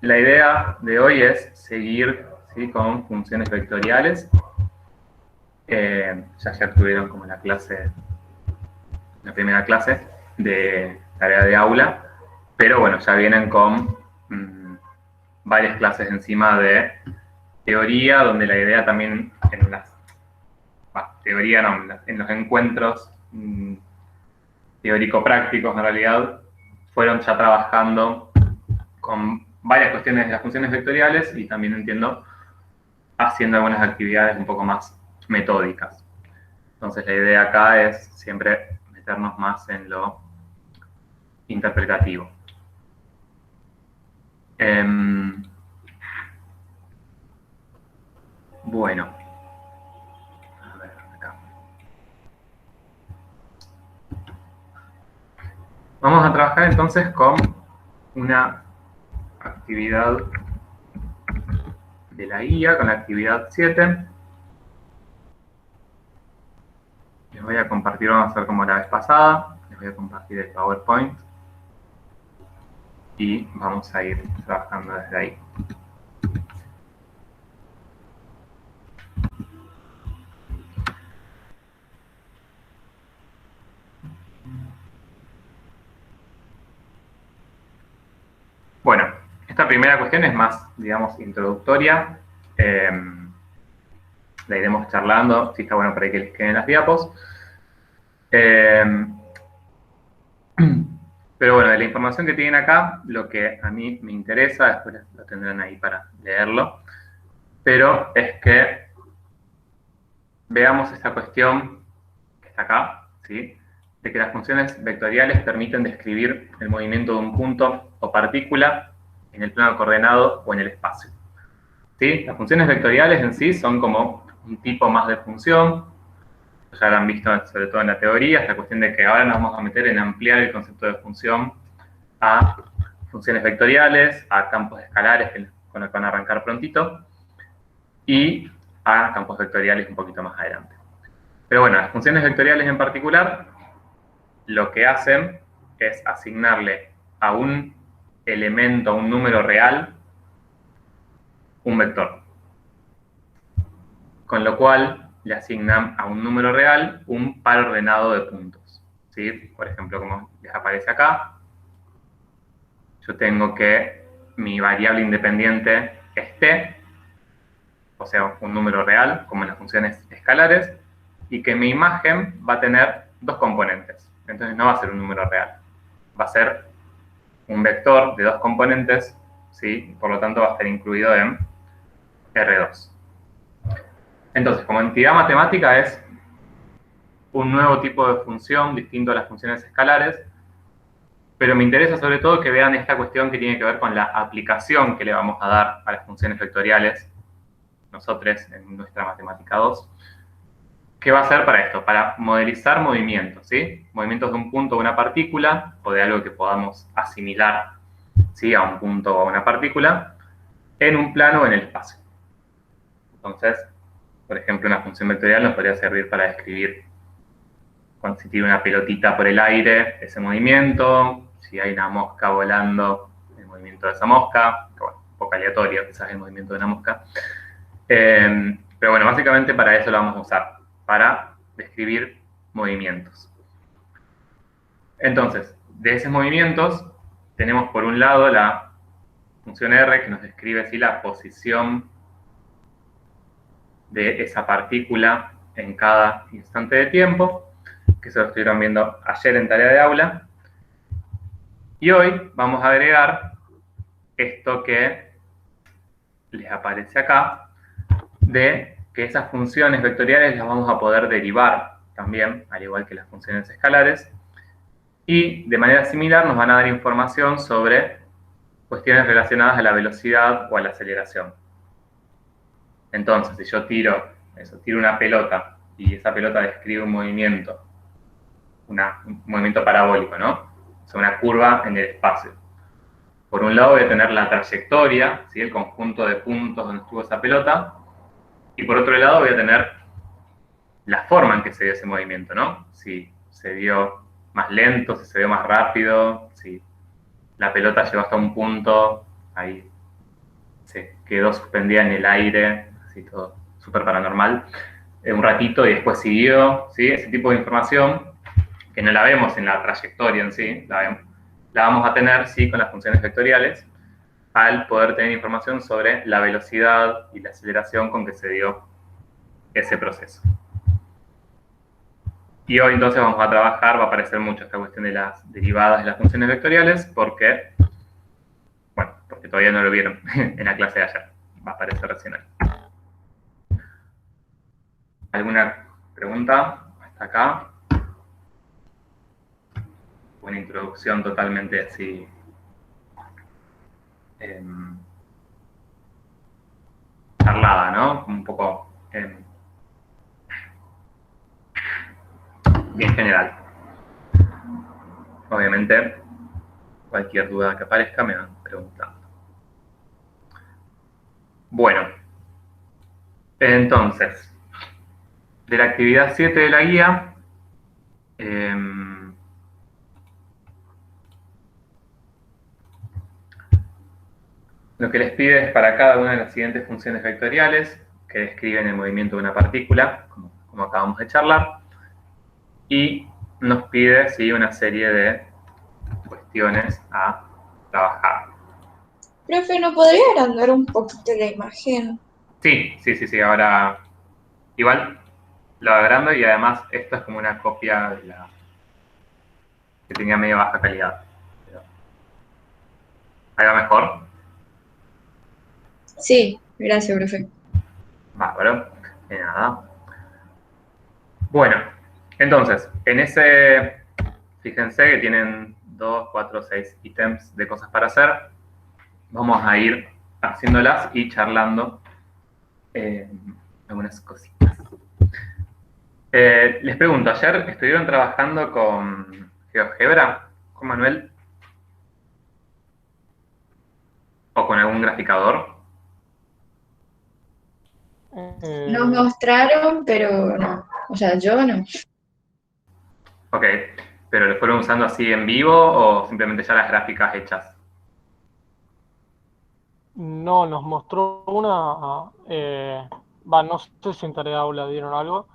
la idea de hoy es seguir, ¿sí?, con funciones vectoriales. Ya tuvieron como la primera clase de tarea de aula, pero bueno, ya vienen con varias clases encima de teoría, donde la idea también teoría no, en los encuentros teórico-prácticos en realidad, fueron ya trabajando con varias cuestiones de las funciones vectoriales y también entiendo haciendo algunas actividades un poco más metódicas. Entonces la idea acá es siempre meternos más en lo interpretativo. Bueno, a ver acá. Vamos a trabajar entonces con una actividad de la guía, con la actividad 7. Les voy a compartir, vamos a hacer como la vez pasada, les voy a compartir el PowerPoint y vamos a ir trabajando desde ahí. Bueno, esta primera cuestión es más, digamos, introductoria. La iremos charlando, si está bueno para que les queden las diapos. Pero bueno, de la información que tienen acá, lo que a mí me interesa, después lo tendrán ahí para leerlo, pero es que veamos esta cuestión que está acá, ¿sí?, de que las funciones vectoriales permiten describir el movimiento de un punto o partícula en el plano coordenado o en el espacio. ¿Sí? Las funciones vectoriales en sí son como un tipo más de función. Ya lo han visto sobre todo en la teoría, esta cuestión de que ahora nos vamos a meter en ampliar el concepto de función a funciones vectoriales, a campos escalares, con los que van a arrancar prontito, y a campos vectoriales un poquito más adelante. Pero bueno, las funciones vectoriales en particular, lo que hacen es asignarle a un elemento, a un número real, un vector. Con lo cual, le asignan a un número real un par ordenado de puntos. ¿Sí? Por ejemplo, como les aparece acá, yo tengo que mi variable independiente es t, o sea, un número real, como en las funciones escalares, y que mi imagen va a tener dos componentes. Entonces no va a ser un número real, va a ser un vector de dos componentes, ¿sí? Por lo tanto va a estar incluido en R2. Entonces, como entidad matemática es un nuevo tipo de función distinto a las funciones escalares, pero me interesa sobre todo que vean esta cuestión que tiene que ver con la aplicación que le vamos a dar a las funciones vectoriales, nosotros en nuestra matemática 2. ¿Qué va a hacer para esto? Para modelizar movimientos, ¿sí? Movimientos de un punto o una partícula, o de algo que podamos asimilar, ¿sí?, a un punto o a una partícula, en un plano o en el espacio. Entonces, por ejemplo, una función vectorial nos podría servir para describir, cuando se tira una pelotita por el aire, ese movimiento, si hay una mosca volando, el movimiento de esa mosca, que bueno, un poco aleatorio quizás el movimiento de una mosca. Pero bueno, básicamente para eso lo vamos a usar, para describir movimientos. Entonces, de esos movimientos, tenemos por un lado la función R, que nos describe ¿sí?, la posición de esa partícula en cada instante de tiempo, que se lo estuvieron viendo ayer en tarea de aula. Y hoy vamos a agregar esto que les aparece acá, de que esas funciones vectoriales las vamos a poder derivar también, al igual que las funciones escalares, y de manera similar nos van a dar información sobre cuestiones relacionadas a la velocidad o a la aceleración. Entonces, si yo tiro una pelota y esa pelota describe un movimiento, un movimiento parabólico, ¿no? O sea, una curva en el espacio. Por un lado voy a tener la trayectoria, ¿sí?, el conjunto de puntos donde estuvo esa pelota, y por otro lado voy a tener la forma en que se dio ese movimiento, ¿no? Si se dio más lento, si se dio más rápido, si la pelota llegó hasta un punto ahí se quedó suspendida en el aire, así todo súper paranormal, un ratito y después siguió, ¿sí? Ese tipo de información que no la vemos en la trayectoria en sí, la vamos a tener, sí, con las funciones vectoriales, al poder tener información sobre la velocidad y la aceleración con que se dio ese proceso. Y hoy entonces vamos a trabajar, va a aparecer mucho esta cuestión de las derivadas de las funciones vectoriales, porque, bueno, porque todavía no lo vieron en la clase de ayer, va a aparecer recién hoy. ¿Alguna pregunta hasta acá? Una introducción totalmente así charlada, ¿no? Un poco bien general. Obviamente, cualquier duda que aparezca me van preguntando. Bueno, entonces, de la actividad 7 de la guía, lo que les pide es para cada una de las siguientes funciones vectoriales que describen el movimiento de una partícula, como acabamos de charlar, y nos pide, sí, una serie de cuestiones a trabajar. Profe, ¿no podría agrandar un poquito la imagen? Sí, ahora igual lo agrando y además esto es como una copia de la que tenía medio baja calidad. Ahí va mejor. Sí, gracias, profe. Bárbaro. De nada. Bueno, entonces, en ese, fíjense que tienen 2, 4, 6 ítems de cosas para hacer. Vamos a ir haciéndolas y charlando algunas cositas. Les pregunto, ¿ayer estuvieron trabajando con GeoGebra, con Manuel? ¿O con algún graficador? Nos mostraron, pero no. O sea, yo no. Ok, ¿pero lo fueron usando así en vivo o simplemente ya las gráficas hechas? No, nos mostró una, no sé si en tarea aula dieron algo,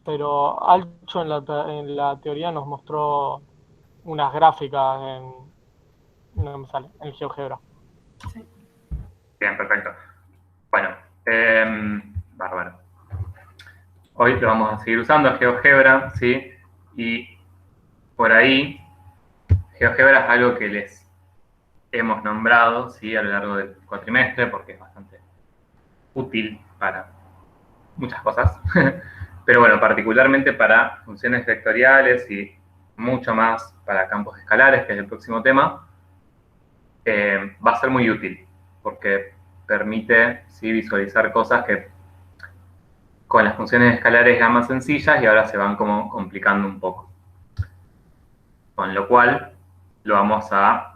pero Alcho en la teoría nos mostró unas gráficas no me sale, en GeoGebra. Bien, perfecto. Bueno, bárbaro. Hoy lo vamos a seguir usando GeoGebra, ¿sí? Y por ahí, GeoGebra es algo que les hemos nombrado, ¿sí? A lo largo del cuatrimestre, porque es bastante útil para muchas cosas. Pero bueno, particularmente para funciones vectoriales y mucho más para campos escalares, que es el próximo tema, va a ser muy útil, porque permite, ¿sí? Visualizar cosas que con las funciones escalares eran más sencillas y ahora se van como complicando un poco. Con lo cual lo vamos a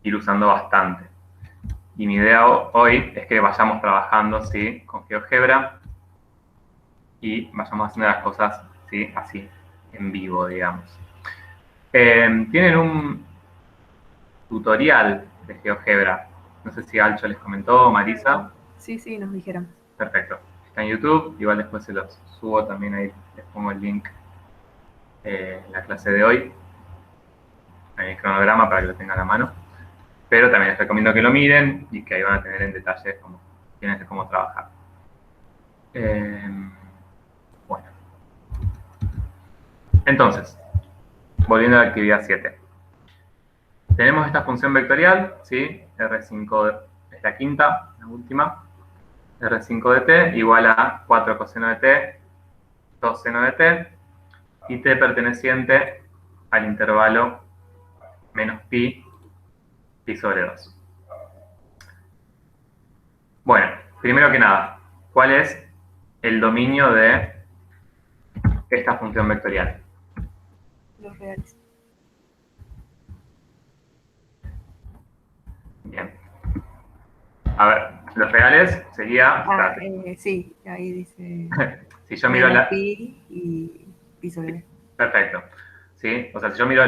ir usando bastante. Y mi idea hoy es que vayamos trabajando, ¿sí? Con GeoGebra y vayamos haciendo las cosas, ¿sí? Así, en vivo, digamos. Tienen un tutorial de GeoGebra. No sé si Alcho les comentó, Marisa. Sí, nos dijeron. Perfecto. Está en YouTube, igual después se los subo también ahí, les pongo el link en la clase de hoy, en el cronograma para que lo tengan a mano. Pero también les recomiendo que lo miren y que ahí van a tener en detalle cómo trabajar. Bueno. Entonces, volviendo a la actividad 7. Tenemos esta función vectorial, ¿sí? R5 es la quinta, la última. R5 de t igual a 4 coseno de t, 2 seno de t, y t perteneciente al intervalo menos pi sobre 2. Bueno, primero que nada, ¿cuál es el dominio de esta función vectorial? Los reales. Bien. A ver, los reales sería... Sí, ahí dice si yo miro la... pi y pi sobre b. Perfecto. ¿Sí? O sea, si yo miro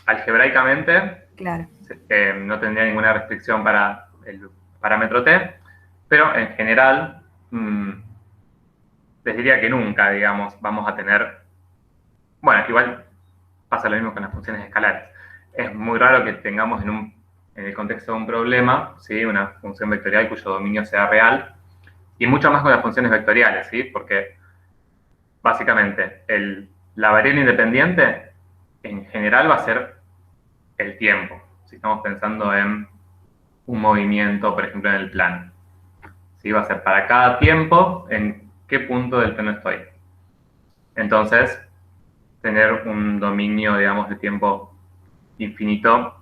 algebraicamente, claro, no tendría ninguna restricción para parámetro t, pero en general, les diría que nunca, digamos, vamos a tener, bueno, igual pasa lo mismo con las funciones escalares. Es muy raro que tengamos en el contexto de un problema, ¿sí? Una función vectorial cuyo dominio sea real, y mucho más con las funciones vectoriales, ¿sí? Porque básicamente la variable independiente en general va a ser el tiempo. Si estamos pensando en un movimiento, por ejemplo, en el plano. ¿Sí? Va a ser para cada tiempo en qué punto del plano estoy. Entonces, tener un dominio, digamos, de tiempo infinito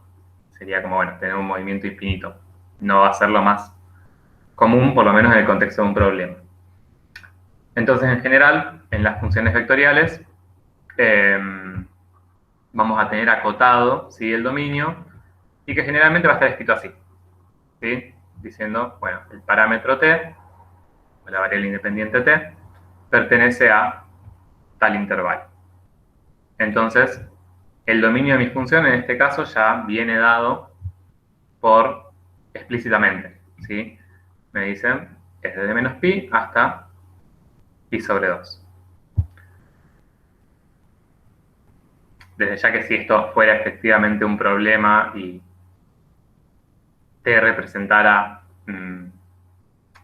sería como, bueno, tener un movimiento infinito. No va a ser lo más común, por lo menos en el contexto de un problema. Entonces, en general, en las funciones vectoriales, vamos a tener acotado, ¿sí? El dominio, y que generalmente va a estar escrito así, ¿sí? Diciendo, bueno, el parámetro t, o la variable independiente t, pertenece a tal intervalo. Entonces, el dominio de mi función en este caso ya viene dado por explícitamente, ¿sí? Me dicen, es desde menos pi hasta pi sobre 2. Desde ya que si esto fuera efectivamente un problema y t representara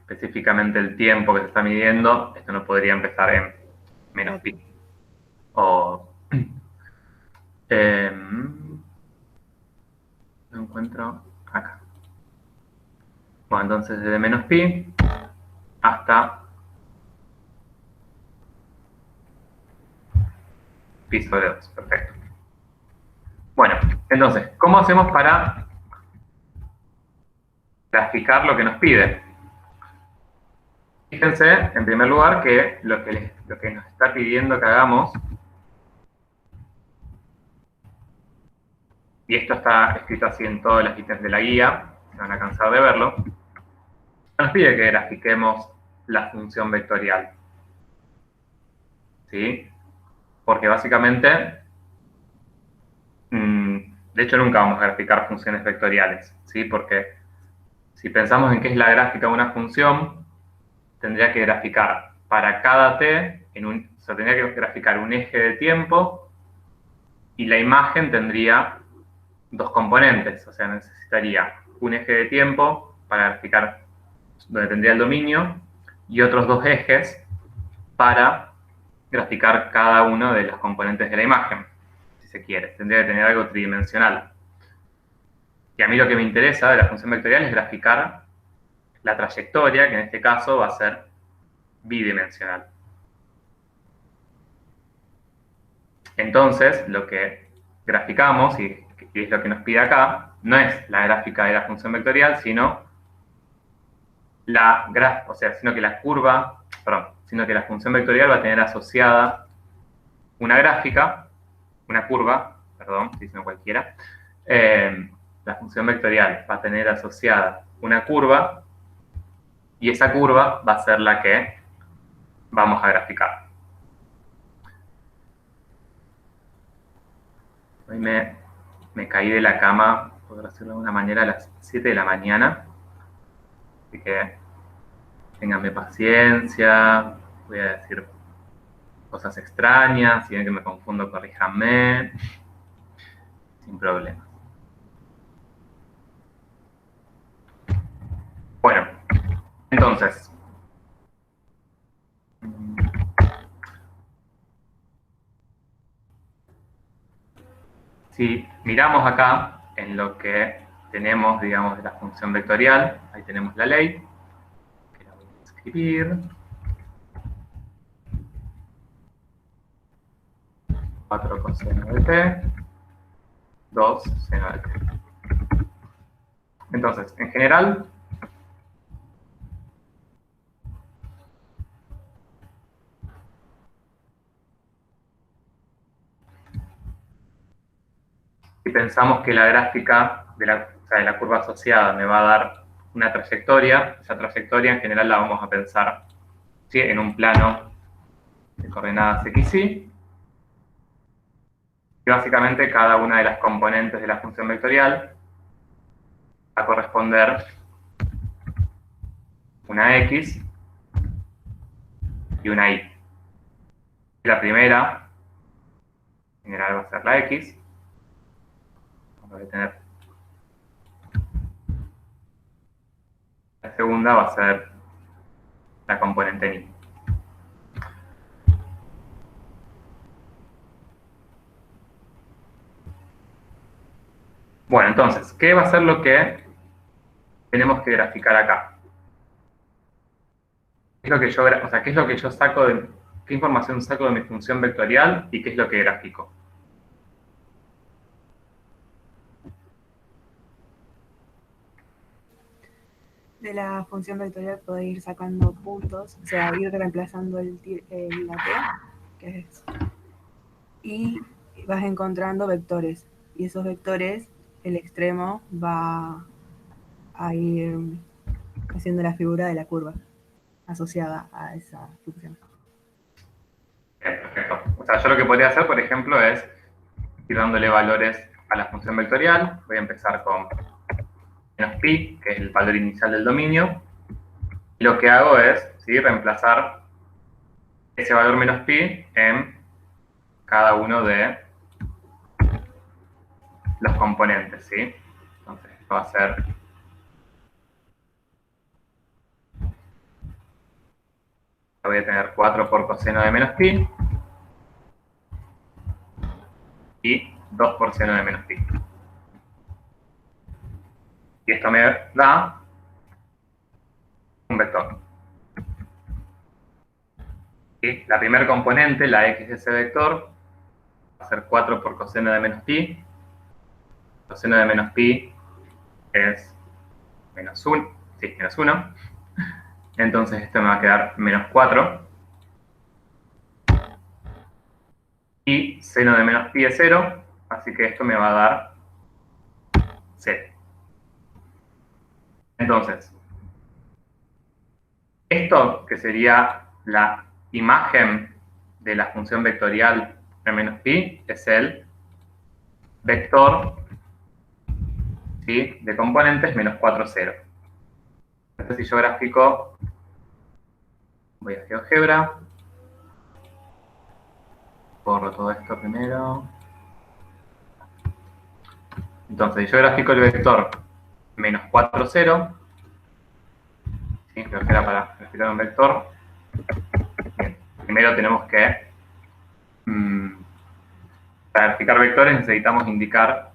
específicamente el tiempo que se está midiendo, esto no podría empezar en menos pi. O lo encuentro acá. Bueno, entonces desde menos pi hasta pi sobre 2. Perfecto. Bueno, entonces, ¿cómo hacemos para graficar lo que nos pide? Fíjense, en primer lugar, que lo que nos está pidiendo que hagamos, y esto está escrito así en todas las ítems de la guía, se van a cansar de verlo, nos pide que grafiquemos la función vectorial. ¿Sí? Porque básicamente, de hecho nunca vamos a graficar funciones vectoriales, ¿sí? Porque si pensamos en qué es la gráfica de una función, tendría que graficar para cada t, tendría que graficar un eje de tiempo y la imagen tendría dos componentes, o sea, necesitaría un eje de tiempo para graficar donde tendría el dominio y otros dos ejes para graficar cada uno de los componentes de la imagen, si se quiere. Tendría que tener algo tridimensional. Y a mí lo que me interesa de la función vectorial es graficar la trayectoria, que en este caso va a ser bidimensional. Entonces, lo que graficamos, y es lo que nos pide acá, no es la gráfica de la función vectorial, sino sino que la función vectorial va a tener asociada una gráfica, una curva, perdón, estoy diciendo cualquiera. La función vectorial va a tener asociada una curva y esa curva va a ser la que vamos a graficar. Hoy me caí de la cama, por decirlo de alguna manera, a las 7 de la mañana. Así que ténganme paciencia, voy a decir cosas extrañas, si ven que me confundo, corríjanme, sin problema. Bueno, entonces, si miramos acá en lo que tenemos, digamos, de la función vectorial, ahí tenemos la ley, que la voy a escribir. 4 coseno de t, 2 seno de t. Entonces, en general, si pensamos que la gráfica de la curva asociada me va a dar una trayectoria, esa trayectoria en general la vamos a pensar, ¿sí?, en un plano de coordenadas x, y. Y básicamente cada una de las componentes de la función vectorial va a corresponder una X y una Y. La primera, en general, va a ser la X. Vamos a tener. La segunda va a ser la componente Ni. Bueno, entonces, ¿qué va a ser lo que tenemos que graficar acá? ¿Qué es lo que yo, o sea, qué es lo que yo saco de, qué información saco de mi función vectorial y qué es lo que grafico? De la función vectorial podés ir sacando puntos, o sea, ir reemplazando la T, que es, y vas encontrando vectores. Y esos vectores, el extremo va a ir haciendo la figura de la curva asociada a esa función. Bien, perfecto. O sea, yo lo que podría hacer, por ejemplo, es ir dándole valores a la función vectorial. Voy a empezar con menos pi, que es el valor inicial del dominio. Y lo que hago es, ¿sí?, reemplazar ese valor menos pi en cada uno de los componentes, ¿sí? Entonces, esto va a ser voy a tener 4 por coseno de menos pi y 2 por seno de menos pi. Y esto me da un vector. ¿Sí? La primera componente, la x de ese vector, va a ser 4 por coseno de menos pi. Coseno de menos pi es menos 1. Sí, menos 1. Entonces esto me va a quedar menos 4. Y seno de menos pi es 0, así que esto me va a dar 0. Entonces, esto que sería la imagen de la función vectorial de menos pi es el vector, ¿sí?, de componentes menos 4, 0. Entonces, si yo grafico, voy a GeoGebra, borro todo esto primero. Entonces, si yo grafico el vector menos 4, 0, ¿sí?, GeoGebra para graficar un vector. Bien, primero tenemos que, para graficar vectores necesitamos indicar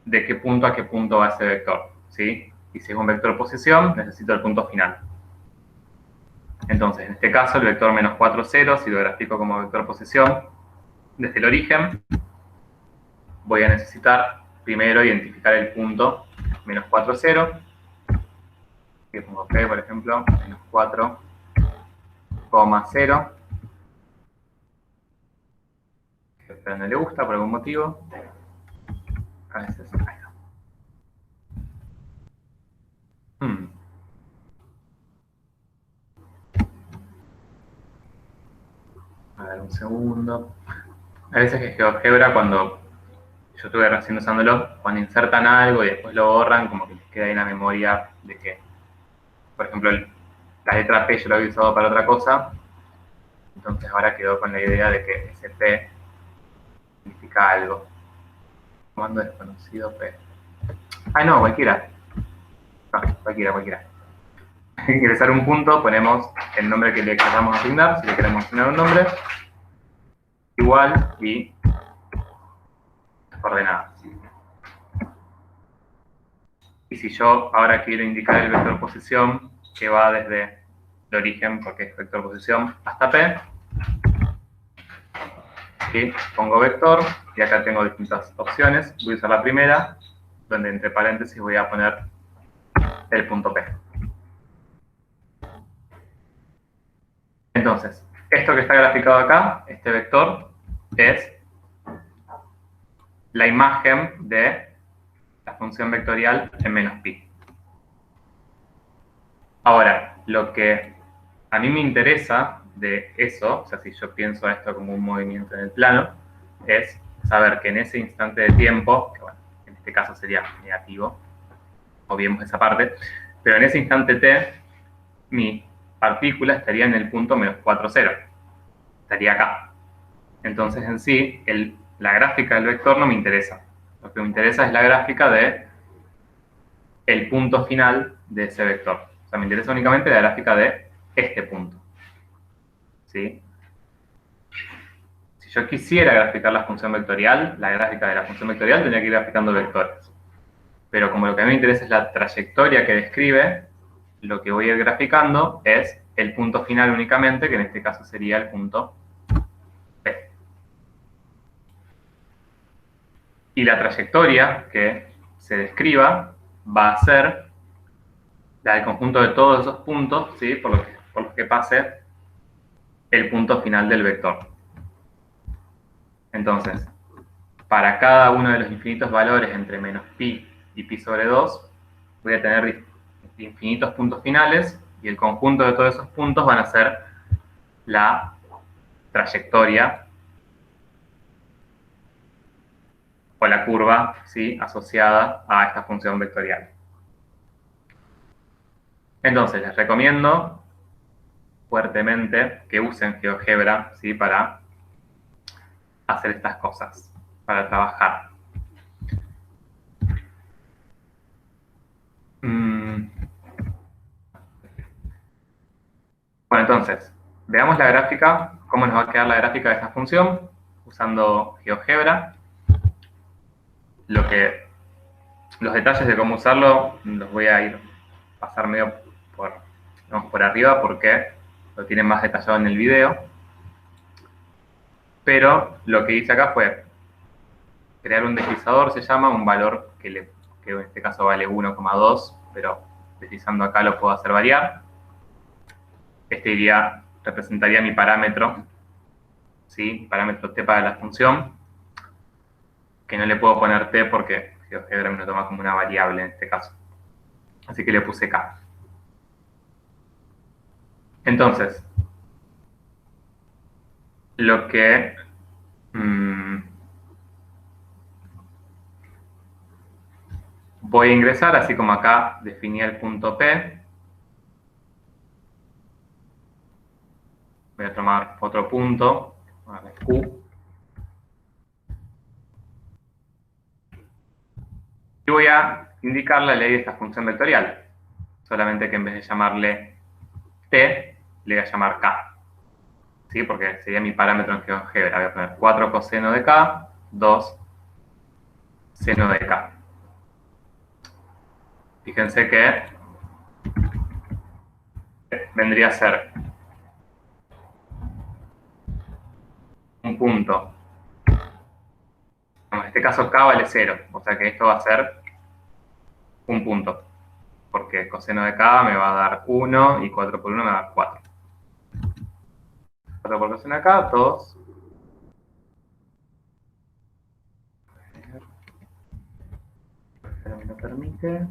de qué punto a qué punto va ese vector, ¿sí? Y si es un vector posición, necesito el punto final. Entonces, en este caso, el vector menos 4, 0, si lo grafico como vector posición, desde el origen, voy a necesitar primero identificar el punto menos 4, 0. Aquí pongo P, por ejemplo, menos 4, 0. Pero no le gusta por algún motivo. A veces. A ver, un segundo. A veces que GeoGebra, cuando yo estuve recién usándolo, cuando insertan algo y después lo borran, como que les queda ahí en la memoria de que, por ejemplo, la letra P yo lo había usado para otra cosa, entonces ahora quedó con la idea de que ese P significa algo. Comando desconocido P. Ah, no, cualquiera. No, cualquiera. Ingresar un punto, ponemos el nombre que le queramos asignar, si le queremos asignar un nombre, igual y coordenadas. Y si yo ahora quiero indicar el vector posición, que va desde el origen, porque es vector posición, hasta P, ¿sí?, pongo vector, y acá tengo distintas opciones. Voy a usar la primera, donde entre paréntesis voy a poner el punto P. Entonces, esto que está graficado acá, este vector, es la imagen de la función vectorial en menos pi. Ahora, lo que a mí me interesa de eso, o sea, si yo pienso esto como un movimiento en el plano, es saber que en ese instante de tiempo, que bueno, en este caso sería negativo, obviemos esa parte, pero en ese instante t, mi partícula estaría en el punto menos 4, 0. Estaría acá. Entonces, en sí, la gráfica del vector no me interesa. Lo que me interesa es la gráfica de el punto final de ese vector. O sea, me interesa únicamente la gráfica de este punto. ¿Sí? Si yo quisiera graficar la función vectorial, la gráfica de la función vectorial tendría que ir graficando vectores. Pero como lo que a mí me interesa es la trayectoria que describe, lo que voy a ir graficando es el punto final únicamente, que en este caso sería el punto P. Y la trayectoria que se describa va a ser la del conjunto de todos esos puntos, ¿sí? por los que pase el punto final del vector. Entonces, para cada uno de los infinitos valores entre menos pi y pi sobre 2, voy a tener infinitos puntos finales y el conjunto de todos esos puntos van a ser la trayectoria o la curva, ¿sí?, asociada a esta función vectorial. Entonces, les recomiendo fuertemente que usen GeoGebra, ¿sí?, para hacer estas cosas, para trabajar. Bueno, entonces, veamos la gráfica, cómo nos va a quedar la gráfica de esta función usando GeoGebra. Los detalles de cómo usarlo los voy a ir pasar medio por arriba porque lo tienen más detallado en el video. Pero lo que hice acá fue crear un deslizador, se llama, un valor que en este caso vale 1,2, pero deslizando acá lo puedo hacer variar. Este representaría mi parámetro, ¿sí? Parámetro t para la función, que no le puedo poner t porque GeoGebra me lo toma como una variable en este caso. Así que le puse k. Entonces, lo que voy a ingresar, así como acá definí el punto P, voy a tomar otro punto, Q, y voy a indicar la ley de esta función vectorial, solamente que en vez de llamarle T, le voy a llamar K, ¿sí? Porque sería mi parámetro en GeoGebra. Voy a poner 4 coseno de K, 2 seno de K. Fíjense que vendría a ser un punto. En este caso K vale 0, o sea que esto va a ser un punto, porque coseno de K me va a dar 1 y 4 por 1 me va a dar 4. 4 por coseno de K, 2. Pero me lo permite.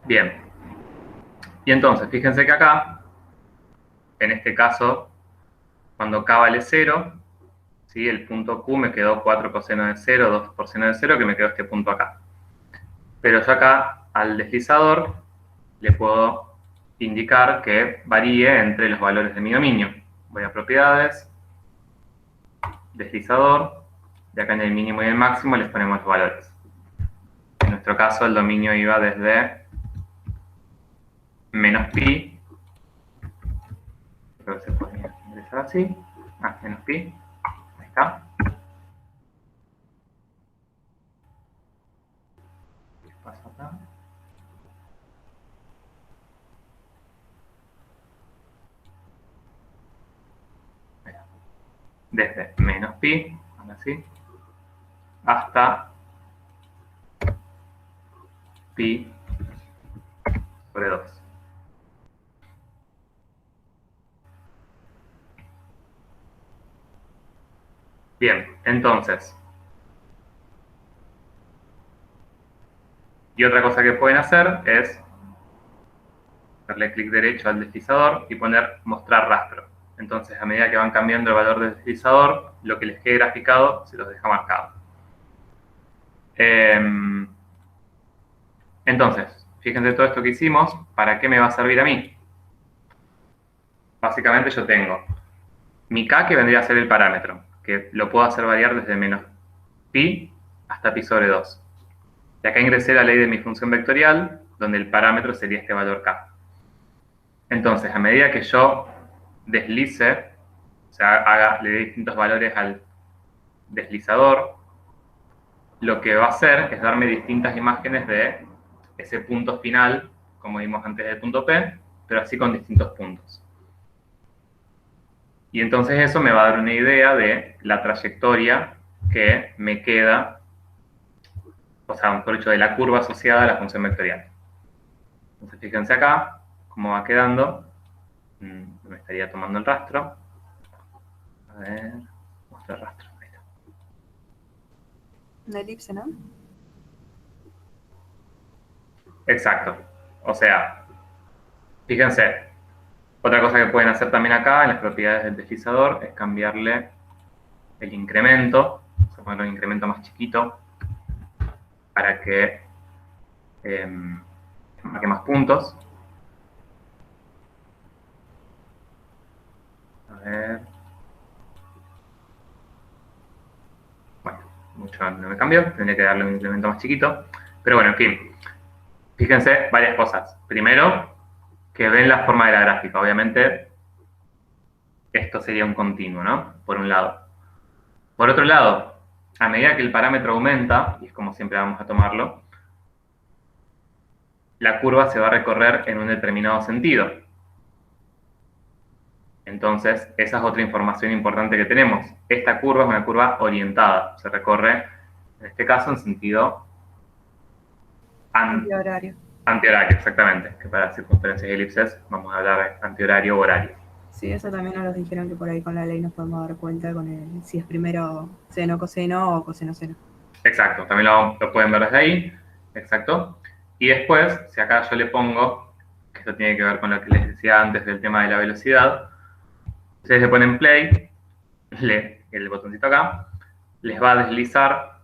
Bien. Y entonces, fíjense que acá, en este caso, cuando K vale 0, ¿sí?, el punto Q me quedó 4 coseno de 0, 2 por seno de 0, que me quedó este punto acá. Pero yo acá, al deslizador, le puedo indicar que varíe entre los valores de mi dominio. Voy a propiedades, deslizador, y acá en el mínimo y el máximo les ponemos los valores. En nuestro caso, el dominio iba desde menos pi, creo que se podría ingresar así, menos pi, ahí está. ¿Qué pasa acá? Desde menos pi, ahora sí, hasta pi sobre 2. Bien, entonces, y otra cosa que pueden hacer es hacerle clic derecho al deslizador y poner mostrar rastro. Entonces, a medida que van cambiando el valor del deslizador, lo que les quede graficado se los deja marcado. Entonces, fíjense todo esto que hicimos, ¿para qué me va a servir a mí? Básicamente yo tengo mi k, que vendría a ser el parámetro, que lo puedo hacer variar desde menos pi hasta pi sobre 2. Y acá ingresé la ley de mi función vectorial, donde el parámetro sería este valor k. Entonces, a medida que yo deslice, o sea, le dé distintos valores al deslizador, lo que va a hacer es darme distintas imágenes de ese punto final, como vimos antes del punto P, pero así con distintos puntos. Y entonces eso me va a dar una idea de la trayectoria que me queda, o sea, mejor dicho, de la curva asociada a la función vectorial. Entonces fíjense acá cómo va quedando. Me estaría tomando el rastro. A ver, mostrar el rastro. Ahí está. Una elipse, ¿no? Exacto. O sea, fíjense, otra cosa que pueden hacer también acá en las propiedades del deslizador es cambiarle el incremento, o sea, poner un incremento más chiquito para que marque más puntos. A ver. Bueno, mucho no me cambió, tendría que darle un incremento más chiquito. Pero bueno, en fin. Fíjense varias cosas. Primero, que ven la forma de la gráfica. Obviamente, esto sería un continuo, ¿no? Por un lado. Por otro lado, a medida que el parámetro aumenta, y es como siempre vamos a tomarlo, la curva se va a recorrer en un determinado sentido. Entonces, esa es otra información importante que tenemos. Esta curva es una curva orientada. Se recorre, en este caso, en sentido Antihorario. Antihorario, exactamente. Que para circunferencias y elipses vamos a hablar de antihorario o horario. Sí, eso también nos dijeron que por ahí con la ley nos podemos dar cuenta con si es primero seno, coseno o coseno, seno. Exacto, también lo pueden ver desde ahí. Exacto. Y después, si acá yo le pongo, que esto tiene que ver con lo que les decía antes del tema de la velocidad, ustedes le ponen play, el botoncito acá, les va a deslizar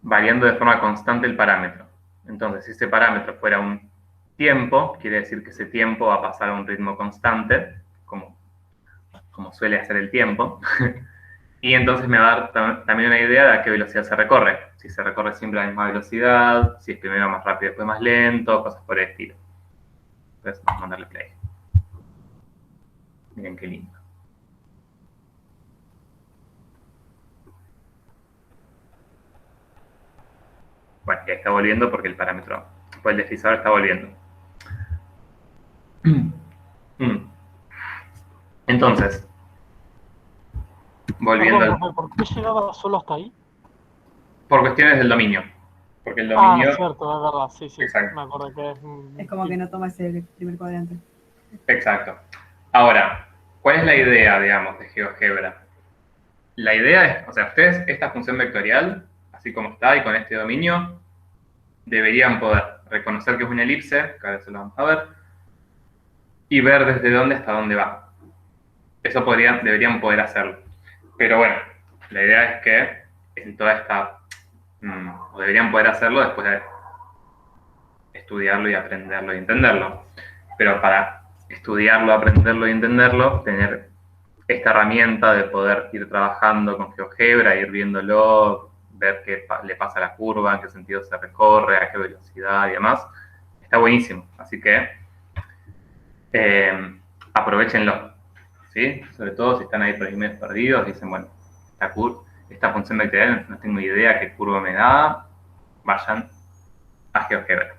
variando de forma constante el parámetro. Entonces, si ese parámetro fuera un tiempo, quiere decir que ese tiempo va a pasar a un ritmo constante, como suele hacer el tiempo. Y entonces me va a dar también una idea de a qué velocidad se recorre. Si se recorre siempre a la misma velocidad, si es primero más rápido y después más lento, cosas por el estilo. Entonces, vamos a mandarle play. Miren qué lindo. Bueno, ya está volviendo porque el parámetro, el deslizador está volviendo. Entonces, volviendo Perdón, ¿por qué llegaba solo hasta ahí? por cuestiones del dominio. Porque el dominio... Ah, cierto, es verdad, sí, sí. Exacto. Me acordé que Es como que no toma ese primer cuadrante. Exacto. Ahora, ¿cuál es la idea, digamos, de GeoGebra? La idea es, o sea, ustedes esta función vectorial, así como está y con este dominio, deberían poder reconocer que es una elipse, que ahora se lo vamos a ver, y ver desde dónde hasta dónde va. Eso deberían poder hacerlo. Pero bueno, la idea es que en toda esta... o deberían poder hacerlo después de estudiarlo y aprenderlo y entenderlo. Pero para estudiarlo, aprenderlo y entenderlo, tener esta herramienta de poder ir trabajando con GeoGebra, ir viéndolo, ver qué le pasa a la curva, en qué sentido se recorre, a qué velocidad y demás, está buenísimo. Así que aprovechenlo, ¿sí? Sobre todo si están ahí por ahí medio perdidos, dicen, bueno, esta función vectorial no tengo idea qué curva me da, vayan a GeoGebra.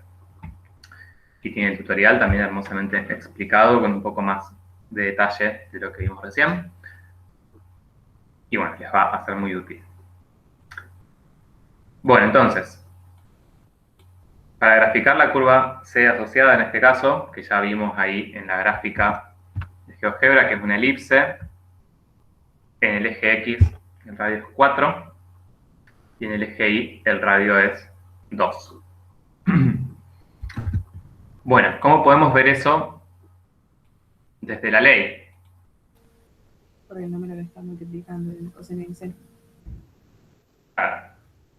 Aquí tiene el tutorial también hermosamente explicado con un poco más de detalle de lo que vimos recién. Y bueno, les va a ser muy útil. Bueno, entonces, para graficar la curva C asociada en este caso, que ya vimos ahí en la gráfica de GeoGebra, que es una elipse, en el eje X el radio es 4 y en el eje Y el radio es 2. Bueno, ¿cómo podemos ver eso desde la ley? Porque el número que está multiplicando el coseno y el seno. Claro.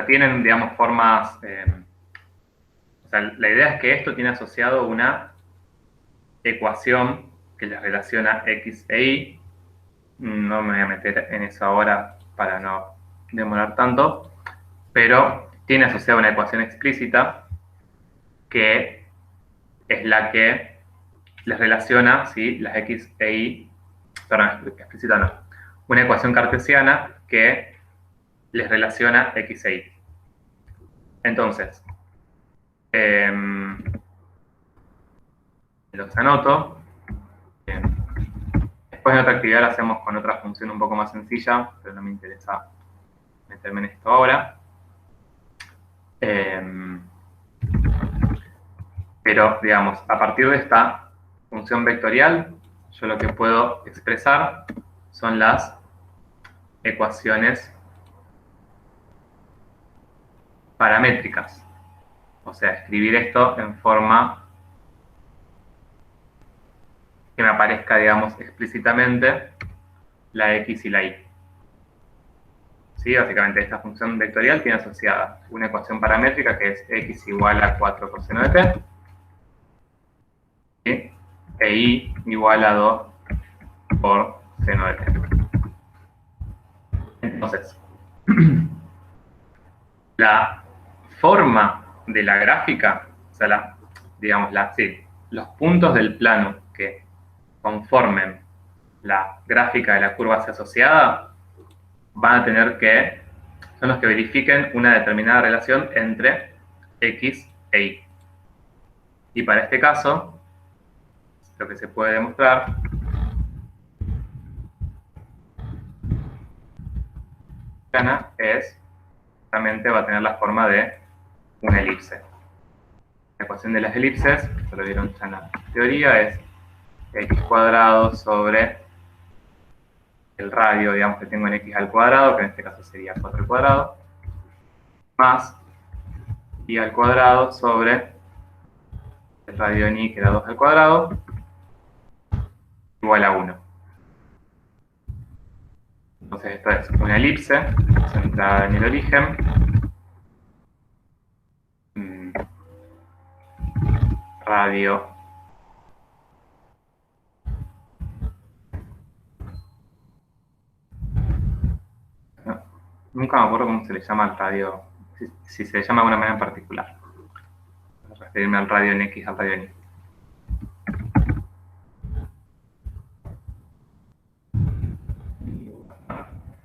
Tienen, digamos, formas... o sea, la idea es que esto tiene asociado una ecuación que les relaciona x e y. No me voy a meter en eso ahora para no demorar tanto, pero tiene asociada una ecuación explícita que es la que les relaciona, ¿sí?, las x e y, perdón, explícita no, una ecuación cartesiana que les relaciona x e y. Entonces, los anoto. Bien. Después en otra actividad la hacemos con otra función un poco más sencilla, pero no me interesa meterme en esto ahora. Pero, digamos, a partir de esta función vectorial, yo lo que puedo expresar son las ecuaciones paramétricas. O sea, escribir esto en forma que me aparezca, digamos, explícitamente la x y la y. ¿Sí? Básicamente esta función vectorial tiene asociada una ecuación paramétrica que es x igual a 4 coseno de t, ¿sí?, e y igual a 2 por seno de t. Entonces, la forma de la gráfica, o sea, digamos, sí, los puntos del plano que conformen la gráfica de la curva C asociada van a tener que, son los que verifiquen una determinada relación entre x e y. Y para este caso, lo que se puede demostrar es, justamente va a tener la forma de una elipse. La ecuación de las elipses, se lo vieron ya en la teoría, es x cuadrado sobre el radio, digamos, que tengo en x al cuadrado, que en este caso sería 4 al cuadrado, más y al cuadrado sobre el radio en y, que era 2 al cuadrado, igual a 1. Entonces esto es una elipse centrada en el origen, radio nunca me acuerdo cómo se le llama al radio, si se le llama de una manera en particular, para referirme al radio en x, al radio en y.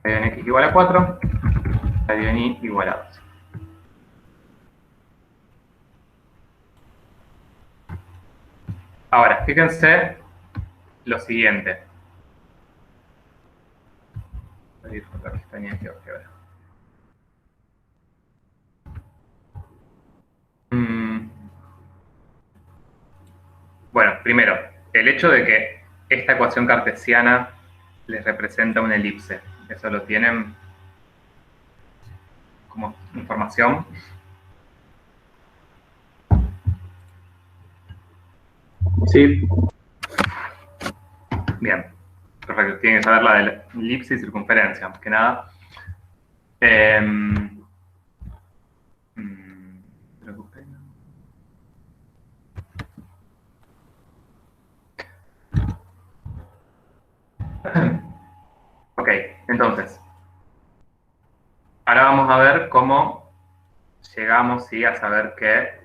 Radio en x igual a 4, radio en y igual a 2. Ahora, fíjense lo siguiente. Voy a ir con otra pestaña que ahora. Bueno, primero, el hecho de que esta ecuación cartesiana les representa una elipse. Eso lo tienen como información. Sí. Bien, perfecto. Tienen que saber la de la elipse y circunferencia, más que nada. Ok, entonces, ahora vamos a ver cómo llegamos, ¿sí?, a saber que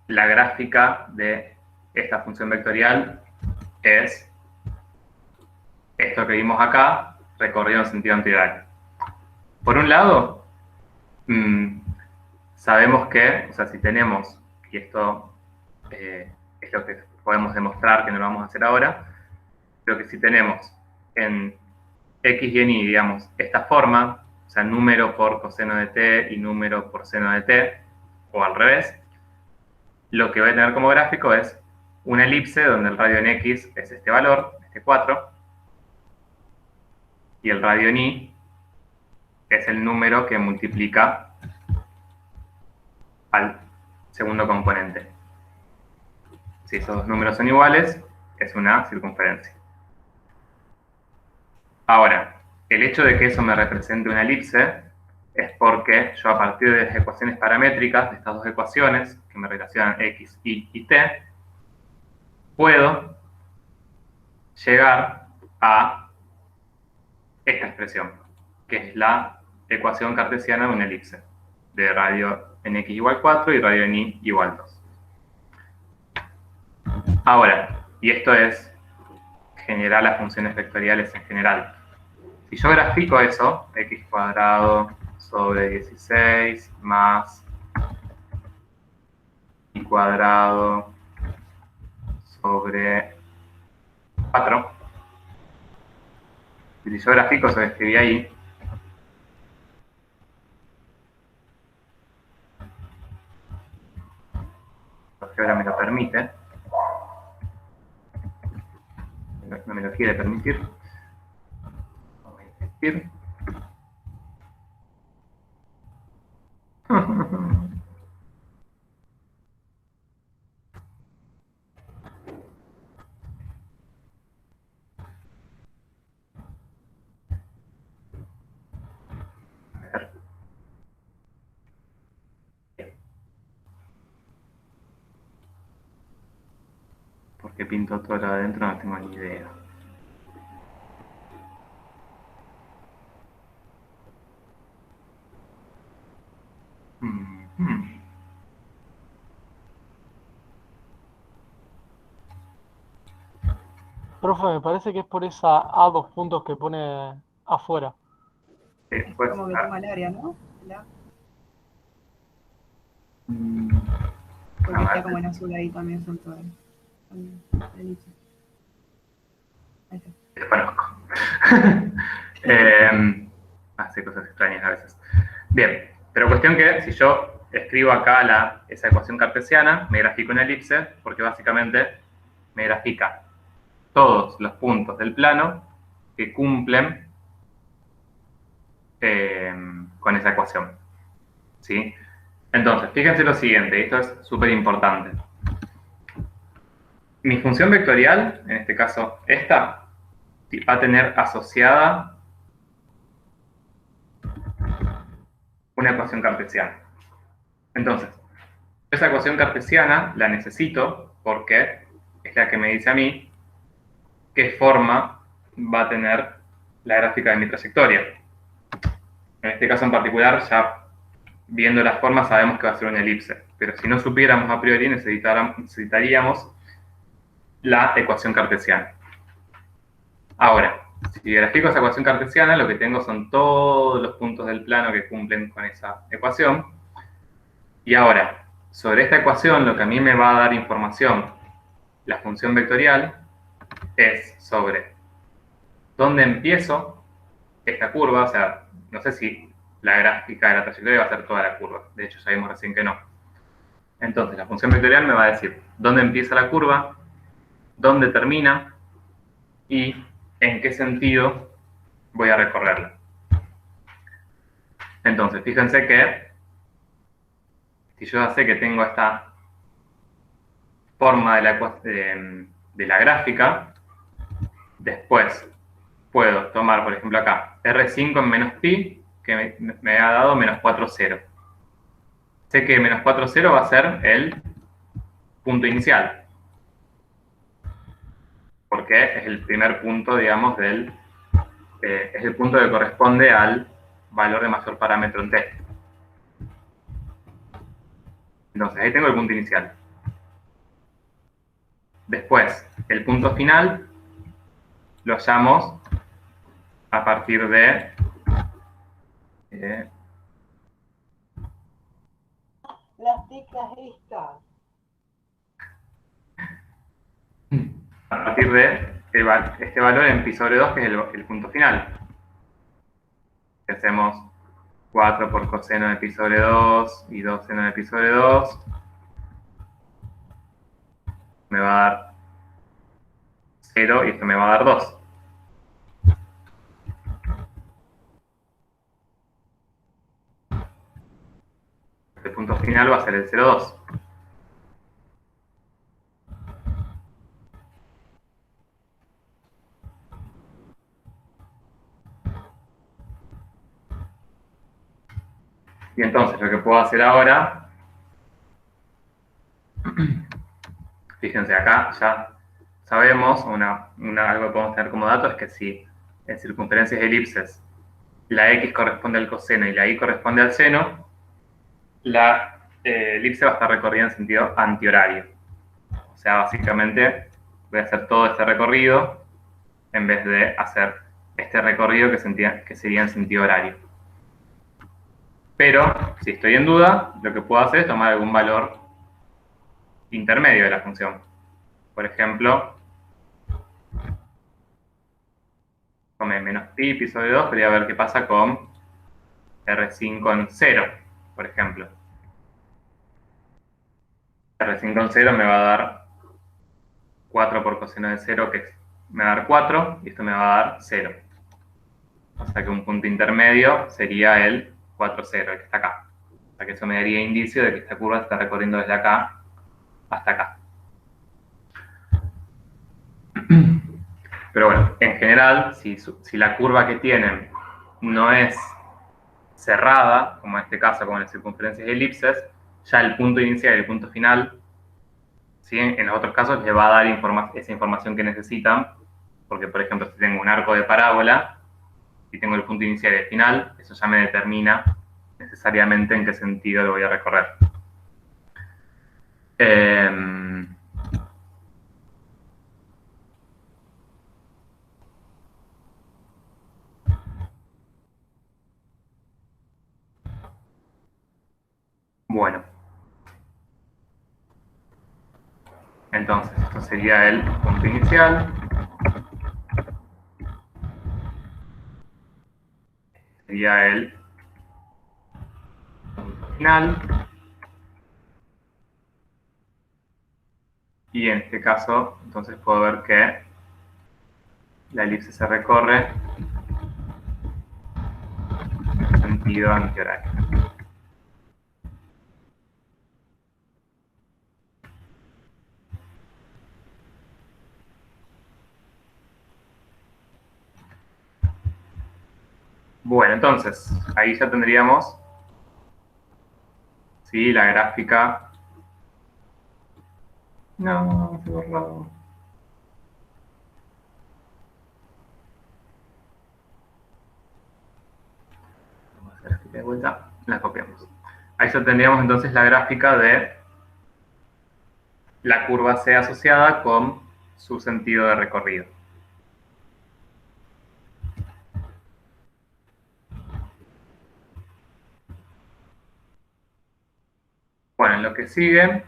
la gráfica de esta función vectorial es esto que vimos acá, recorrido en sentido antidiagonal. Por un lado, sabemos que, o sea, si tenemos, y esto es lo que podemos demostrar, que no lo vamos a hacer ahora, pero que si tenemos en x y en y, digamos, esta forma, o sea, número por coseno de t y número por seno de t, o al revés, lo que voy a tener como gráfico es una elipse donde el radio en x es este valor, este 4, y el radio en y es el número que multiplica al segundo componente. Si esos dos números son iguales, es una circunferencia. Ahora, el hecho de que eso me represente una elipse es porque yo, a partir de las ecuaciones paramétricas, de estas dos ecuaciones que me relacionan x, y y t, puedo llegar a esta expresión, que es la ecuación cartesiana de una elipse, de radio en x igual 4 y radio en y igual 2. Ahora, y esto es generar las funciones vectoriales en general. Si yo grafico eso, x cuadrado sobre 16 más y cuadrado sobre 4, si yo grafico eso que escribí ahí, porque ahora me lo permite, no me lo quiere permitir, voy a insistir. ¿Por qué pinto todo lo de adentro? No tengo ni idea. Profe, me parece que es por esa A dos puntos que pone afuera. Pues, Como que toma el área, ¿no? Porque está como en azul ahí también son todas. Ahí está. desconozco. Hace cosas extrañas a veces. Bien, pero cuestión que si yo escribo acá esa ecuación cartesiana, me grafico una elipse, porque básicamente me grafica todos los puntos del plano que cumplen con esa ecuación. ¿Sí? Entonces, fíjense lo siguiente, esto es súper importante. Mi función vectorial, en este caso esta, va a tener asociada una ecuación cartesiana. Entonces, esa ecuación cartesiana la necesito porque es la que me dice a mí qué forma va a tener la gráfica de mi trayectoria. En este caso en particular, ya viendo las formas sabemos que va a ser una elipse, pero si no supiéramos a priori necesitaríamos la ecuación cartesiana. Ahora, si grafico esa ecuación cartesiana, lo que tengo son todos los puntos del plano que cumplen con esa ecuación. Y ahora, sobre esta ecuación, lo que a mí me va a dar información, la función vectorial, es sobre dónde empiezo esta curva. O sea, no sé si la gráfica de la trayectoria va a ser toda la curva. De hecho, ya vimos recién que no. Entonces, la función vectorial me va a decir dónde empieza la curva, dónde termina y en qué sentido voy a recorrerla. Entonces, fíjense que si yo ya sé que tengo esta forma de la gráfica, después puedo tomar, por ejemplo, acá, R5 en menos pi, que me ha dado menos 4, 0. Sé que menos 4, 0 va a ser el punto inicial, porque es el primer punto, digamos, es el punto que corresponde al valor de mayor parámetro en T. Entonces, ahí tengo el punto inicial. Después, el punto final lo hallamos a partir de Las teclas estas. a partir de este valor en pi sobre 2, que es el punto final. Si hacemos 4 por coseno de pi sobre 2 y 2 seno de pi sobre 2, me va a dar 0 y esto me va a dar 2. El punto final va a ser el 0,2. Y entonces lo que puedo hacer ahora, fíjense acá, ya sabemos, algo que podemos tener como dato es que si en circunferencias de elipses la x corresponde al coseno y la y corresponde al seno, la elipse va a estar recorrida en sentido antihorario. O sea, básicamente voy a hacer todo este recorrido en vez de hacer este recorrido que sería en sentido horario. Pero, si estoy en duda, lo que puedo hacer es tomar algún valor intermedio de la función. Por ejemplo, con menos pi sobre 2, podría ver qué pasa con R5 en 0, por ejemplo. R5 en 0 me va a dar 4 por coseno de 0, que me va a dar 4, y esto me va a dar 0. O sea que un punto intermedio sería el 4, 0, el que está acá. O sea que eso me daría indicio de que esta curva se está recorriendo desde acá hasta acá. Pero bueno, en general, si la curva que tienen no es cerrada, como en este caso, como en las circunferencias de elipses, ya el punto inicial y el punto final, ¿sí? En los otros casos les va a dar esa información que necesitan, porque por ejemplo, si tengo un arco de parábola y tengo el punto inicial y el final, eso ya me determina necesariamente en qué sentido lo voy a recorrer. Bueno. Entonces, esto sería el punto inicial. Sería el punto final. Y en este caso, entonces puedo ver que la elipse se recorre en sentido antihorario. Bueno, entonces, ahí ya tendríamos, ¿sí? La gráfica. No, se borró. Vamos a hacer gráfica de vuelta, la copiamos. Ahí ya tendríamos entonces la gráfica de la curva C asociada con su sentido de recorrido. Bueno, en lo que sigue,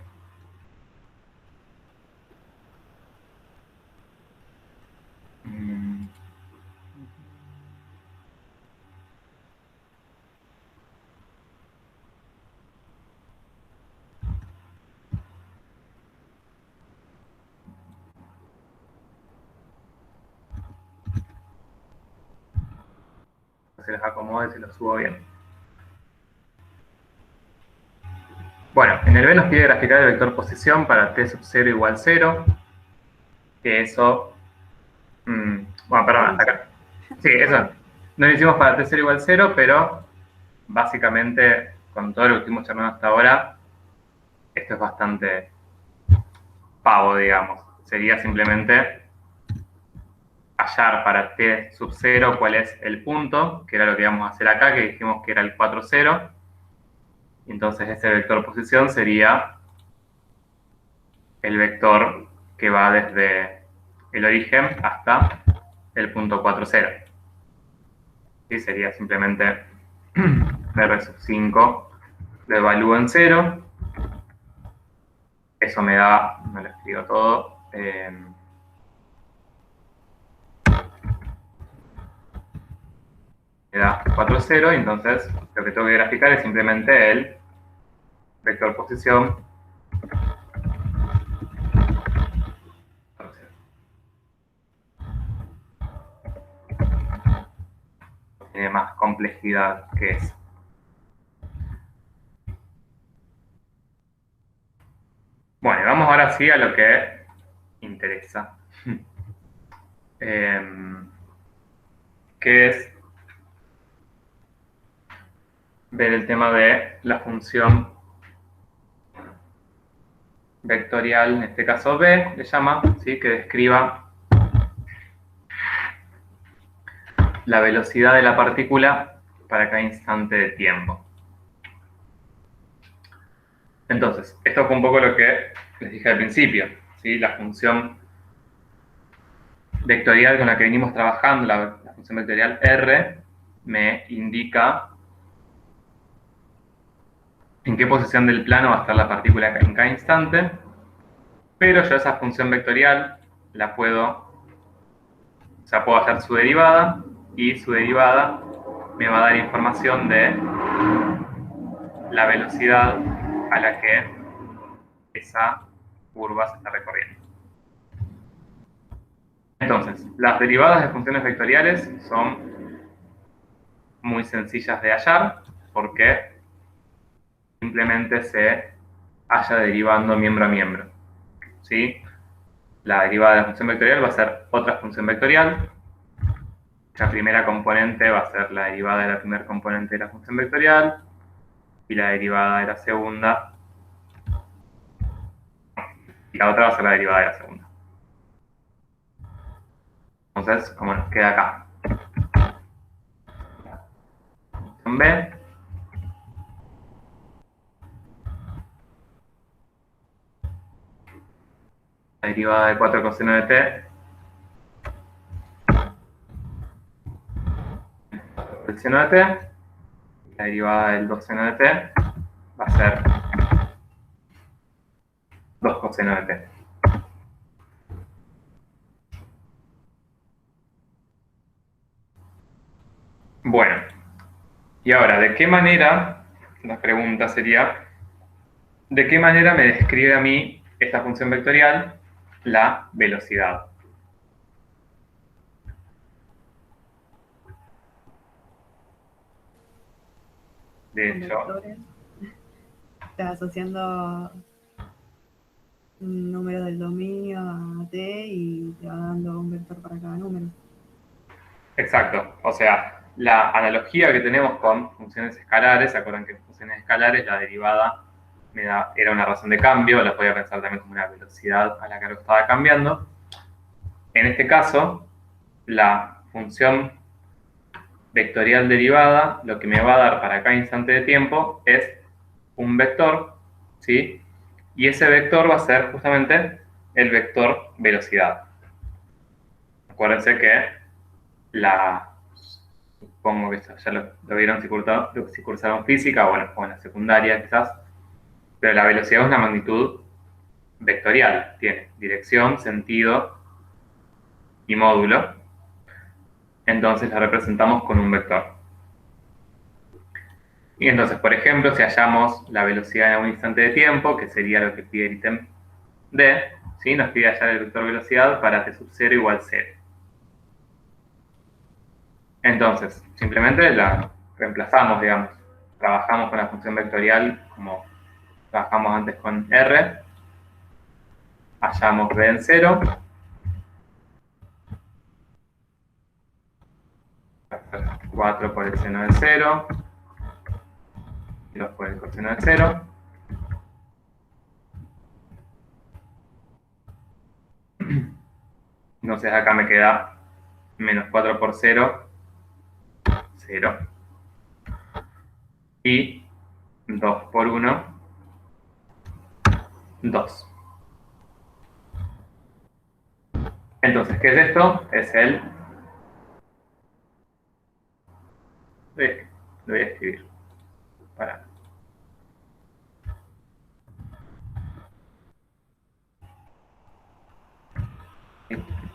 se los acomode y se los subo bien. Bueno, en el B nos pide graficar el vector posición para t sub 0 igual 0. Que eso... bueno, perdón, hasta acá. Sí, eso. No lo hicimos para t0 igual 0, pero básicamente, con todo lo que estuvimos charlando hasta ahora, esto es bastante pavo, digamos. Sería simplemente hallar para t sub 0 cuál es el punto, que era lo que íbamos a hacer acá, que dijimos que era el 4, 0. Y entonces ese vector posición sería el vector que va desde el origen hasta el punto 4, 0. ¿Sí? Sería simplemente R sub 5 lo evalúo en 0. Eso me da, me lo escribo todo, me da 4, 0, y entonces lo que tengo que graficar es simplemente el vector posición tiene más complejidad que eso. Bueno, vamos ahora sí a lo que interesa. Que es ver el tema de la función vectorial, en este caso B, le llama, ¿sí? Que describa la velocidad de la partícula para cada instante de tiempo. Entonces, esto fue un poco lo que les dije al principio, ¿sí? La función vectorial con la que venimos trabajando, la función vectorial R, me indica en qué posición del plano va a estar la partícula en cada instante, pero yo esa función vectorial la puedo hacer su derivada, y su derivada me va a dar información de la velocidad a la que esa curva se está recorriendo. Entonces, las derivadas de funciones vectoriales son muy sencillas de hallar porque simplemente se halla derivando miembro a miembro, ¿sí? La derivada de la función vectorial va a ser otra función vectorial. La primera componente va a ser la derivada de la primera componente de la función vectorial, y la derivada de la segunda, y la otra va a ser la derivada de la segunda. Entonces, como nos queda acá, función B, la derivada de 4 coseno de t, del seno de t, la derivada del 2 seno de t va a ser 2 coseno de t. Bueno, y ahora, ¿de qué manera? La pregunta sería, ¿de qué manera me describe a mí esta función vectorial la velocidad? De Con hecho, vectores. Estás asociando un número del dominio a t y te va dando un vector para cada número. exacto. O sea, la analogía que tenemos con funciones escalares, ¿se acuerdan que en funciones escalares la derivada era una razón de cambio? La podía pensar también como una velocidad a la que lo estaba cambiando. En este caso, la función vectorial derivada lo que me va a dar para cada instante de tiempo es un vector, ¿sí? Y ese vector va a ser justamente el vector velocidad. Acuérdense que supongo que ya lo vieron si cursaron física, bueno, o en la secundaria quizás, pero la velocidad es una magnitud vectorial, tiene dirección, sentido y módulo, entonces la representamos con un vector. Y entonces, por ejemplo, si hallamos la velocidad en un instante de tiempo, que sería lo que pide el ítem D, ¿sí? Nos pide hallar el vector velocidad para t sub 0 igual 0. Entonces, simplemente la reemplazamos, digamos. Trabajamos con la función vectorial como trabajamos antes con R. Hallamos D en 0. 4 por el seno de 0. 2 por el coseno de 0. Entonces acá me queda menos 4 por 0, 0. Y 2 por 1, 2. Entonces, ¿qué es esto? Es lo voy a escribir.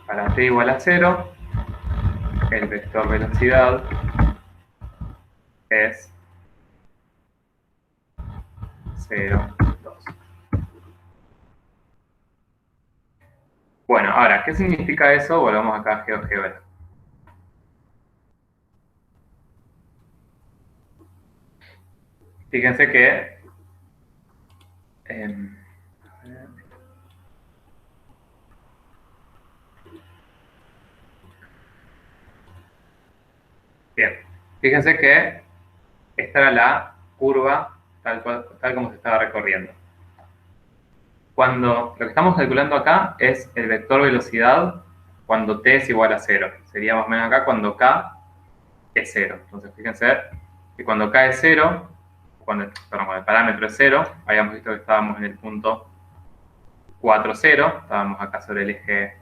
Para t igual a 0, el vector velocidad es 0, 2. Bueno, ahora, ¿qué significa eso? Volvamos acá a GeoGebra. Fíjense que bien, fíjense que esta era la curva tal como se estaba recorriendo. Cuando lo que estamos calculando acá es el vector velocidad cuando t es igual a 0. Sería más o menos acá cuando k es 0. Entonces, fíjense que cuando k es 0, cuando el parámetro es 0, habíamos visto que estábamos en el punto 4, 0, estábamos acá sobre el eje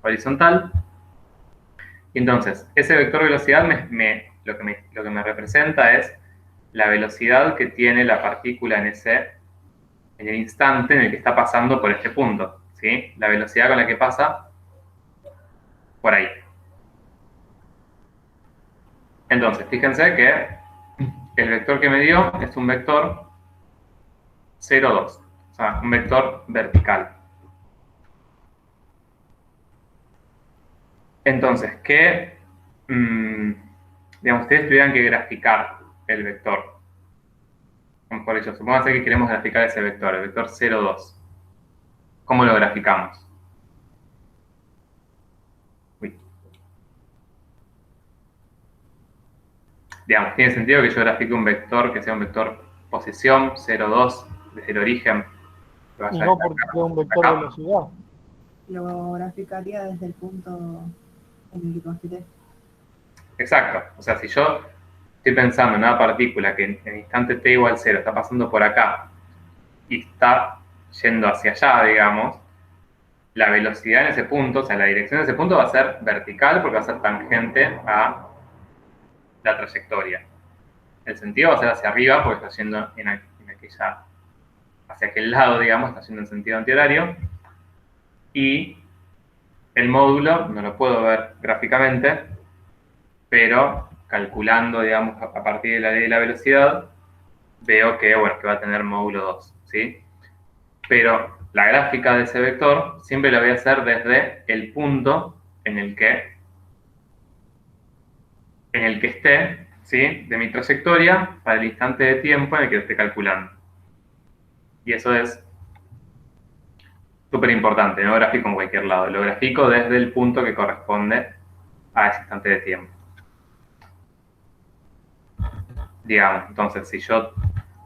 horizontal. Y entonces, ese vector velocidad lo que me representa es la velocidad que tiene la partícula en el instante en el que está pasando por este punto, ¿sí? La velocidad con la que pasa por ahí. Entonces, fíjense que el vector que me dio es un vector 0, 2, o sea, un vector vertical. Entonces, digamos, ustedes tuvieran que graficar el vector. Mejor dicho, supónganse que queremos graficar ese vector, el vector 0, 2. ¿Cómo lo graficamos? Uy. Digamos, tiene sentido que yo grafique un vector que sea un vector posición 0, 2, desde el origen. Y no porque sea un vector de velocidad. Lo graficaría desde el punto en el que consideré. Exacto. O sea, si yo estoy pensando en una partícula que en el instante t igual 0 está pasando por acá y está yendo hacia allá, digamos, la velocidad en ese punto, o sea, la dirección de ese punto va a ser vertical porque va a ser tangente a la trayectoria. El sentido va a ser hacia arriba porque está yendo hacia aquel lado, digamos, está yendo en sentido antihorario. Y el módulo no lo puedo ver gráficamente, pero calculando, digamos, a partir de la ley de la velocidad, veo que, bueno, que va a tener módulo 2, ¿sí? Pero la gráfica de ese vector siempre la voy a hacer desde el punto en el que esté, ¿sí? De mi trayectoria para el instante de tiempo en el que lo esté calculando. Y eso es súper importante, no lo grafico en cualquier lado, lo grafico desde el punto que corresponde a ese instante de tiempo. Digamos, entonces, si yo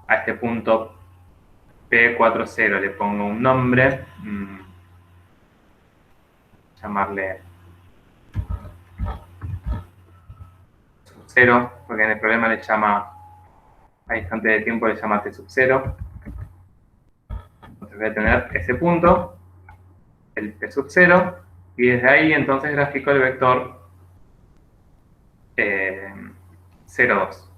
a este punto P40 le pongo un nombre, llamarle 0, porque en el problema le llama, a instante de tiempo le llama T0. Entonces voy a tener ese punto, el P0, y desde ahí entonces grafico el vector 0, 2.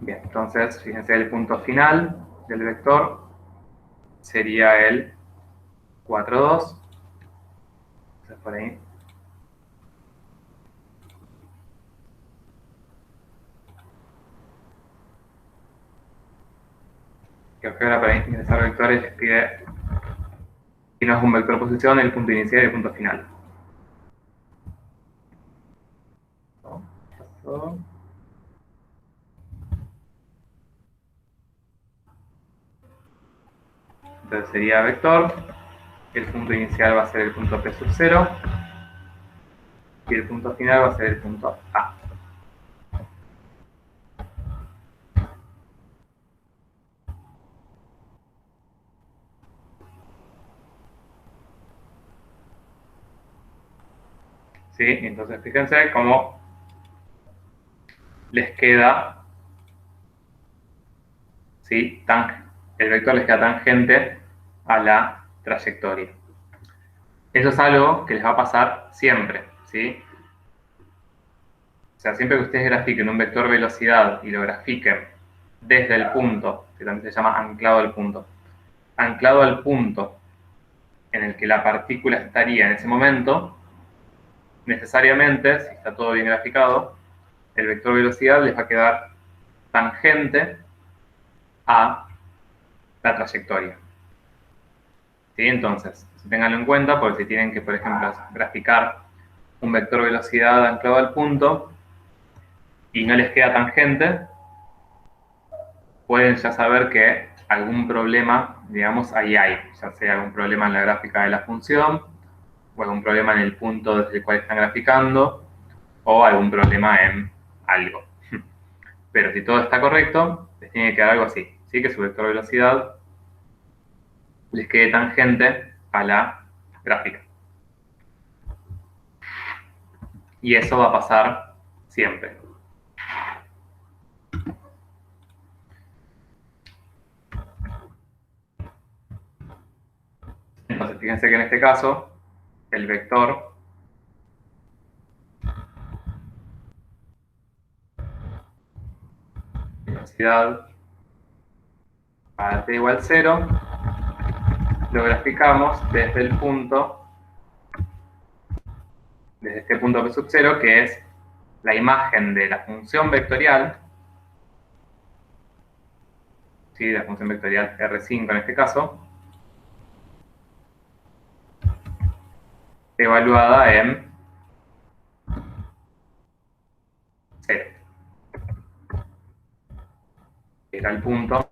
Bien, entonces fíjense el punto final del vector sería el 4, 2. Entonces por ahí. Que ahora para ingresar vectores les pide, si no es un vector posición, el punto inicial y el punto final. Entonces sería vector, el punto inicial va a ser el punto P0 y el punto final va a ser el punto A. ¿Sí? Entonces fíjense cómo les queda, ¿sí? El vector les queda tangente a la trayectoria. Eso es algo que les va a pasar siempre, ¿sí? O sea, siempre que ustedes grafiquen un vector velocidad y lo grafiquen desde el punto, que también se llama anclado al punto en el que la partícula estaría en ese momento, necesariamente, si está todo bien graficado, el vector velocidad les va a quedar tangente a la trayectoria. ¿Sí? Entonces, ténganlo en cuenta, porque si tienen que, por ejemplo, graficar un vector velocidad anclado al punto y no les queda tangente, pueden ya saber que algún problema, digamos, ahí hay, ya sea algún problema en la gráfica de la función, o algún problema en el punto desde el cual están graficando, o algún problema en algo. Pero si todo está correcto, les tiene que quedar algo así, ¿sí? Que su vector de velocidad les quede tangente a la gráfica. Y eso va a pasar siempre. Entonces, fíjense que en este caso, el vector velocidad para t igual 0 lo graficamos desde el punto, desde este punto p sub 0, que es la imagen de la función vectorial, ¿sí? La función vectorial R5 en este caso, evaluada en 0. Era el punto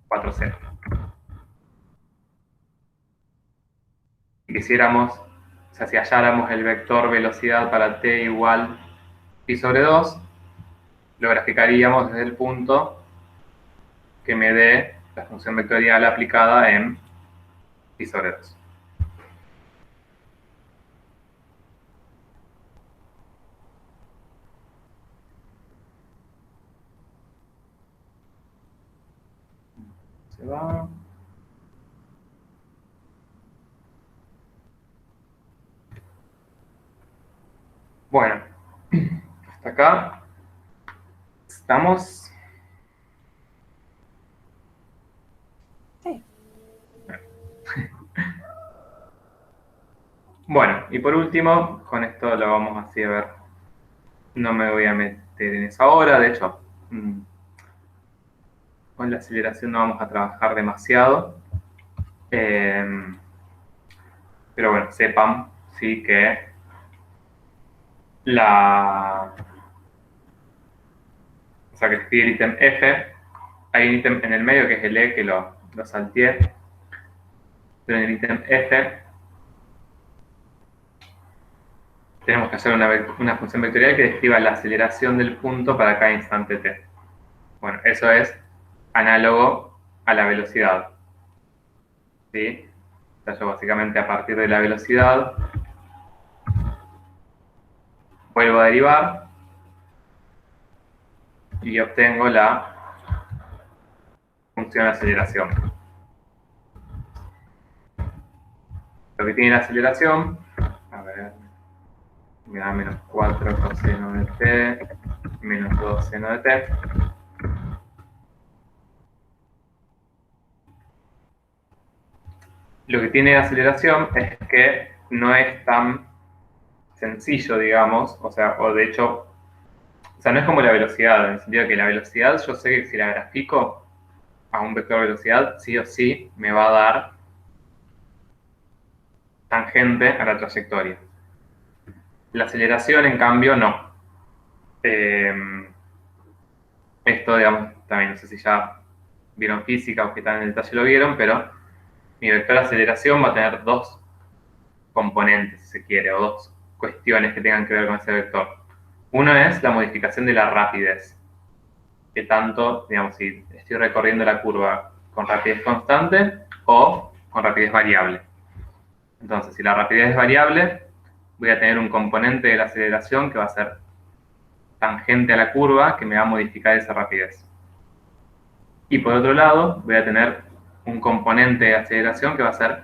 4, 0. Si quisiéramos, o sea, si halláramos el vector velocidad para t igual pi sobre 2, lo graficaríamos desde el punto que me dé la función vectorial aplicada en pi sobre 2. Se va. Bueno, hasta acá estamos. Sí. Bueno, y por último, con esto lo vamos así a ver. No me voy a meter en eso ahora, de hecho, con la aceleración no vamos a trabajar demasiado. Pero bueno, sepan, sí, que o sea, que escribí el ítem F, hay un ítem en el medio que es el E, que lo salteé, pero en el ítem F tenemos que hacer una función vectorial que describa la aceleración del punto para cada instante t. Bueno, eso es análogo a la velocidad, ¿sí? O sea, yo básicamente a partir de la velocidad vuelvo a derivar y obtengo la función de aceleración. Lo que tiene la aceleración, a ver, me da menos 4 coseno de t, menos 2 seno de t. Lo que tiene la aceleración es que no es tan sencillo, digamos, o sea, o de hecho, o sea, no es como la velocidad, en el sentido de que la velocidad, yo sé que si la grafico a un vector de velocidad, sí o sí me va a dar tangente a la trayectoria. La aceleración, en cambio, no. Esto, digamos, también no sé si ya vieron física o que tan en detalle lo vieron, pero mi vector de aceleración va a tener dos componentes, si se quiere, o dos cuestiones que tengan que ver con ese vector. Uno es la modificación de la rapidez. Que tanto, digamos, si estoy recorriendo la curva con rapidez constante o con rapidez variable. Entonces, si la rapidez es variable, voy a tener un componente de la aceleración que va a ser tangente a la curva, que me va a modificar esa rapidez. Y por otro lado, voy a tener un componente de aceleración que va a ser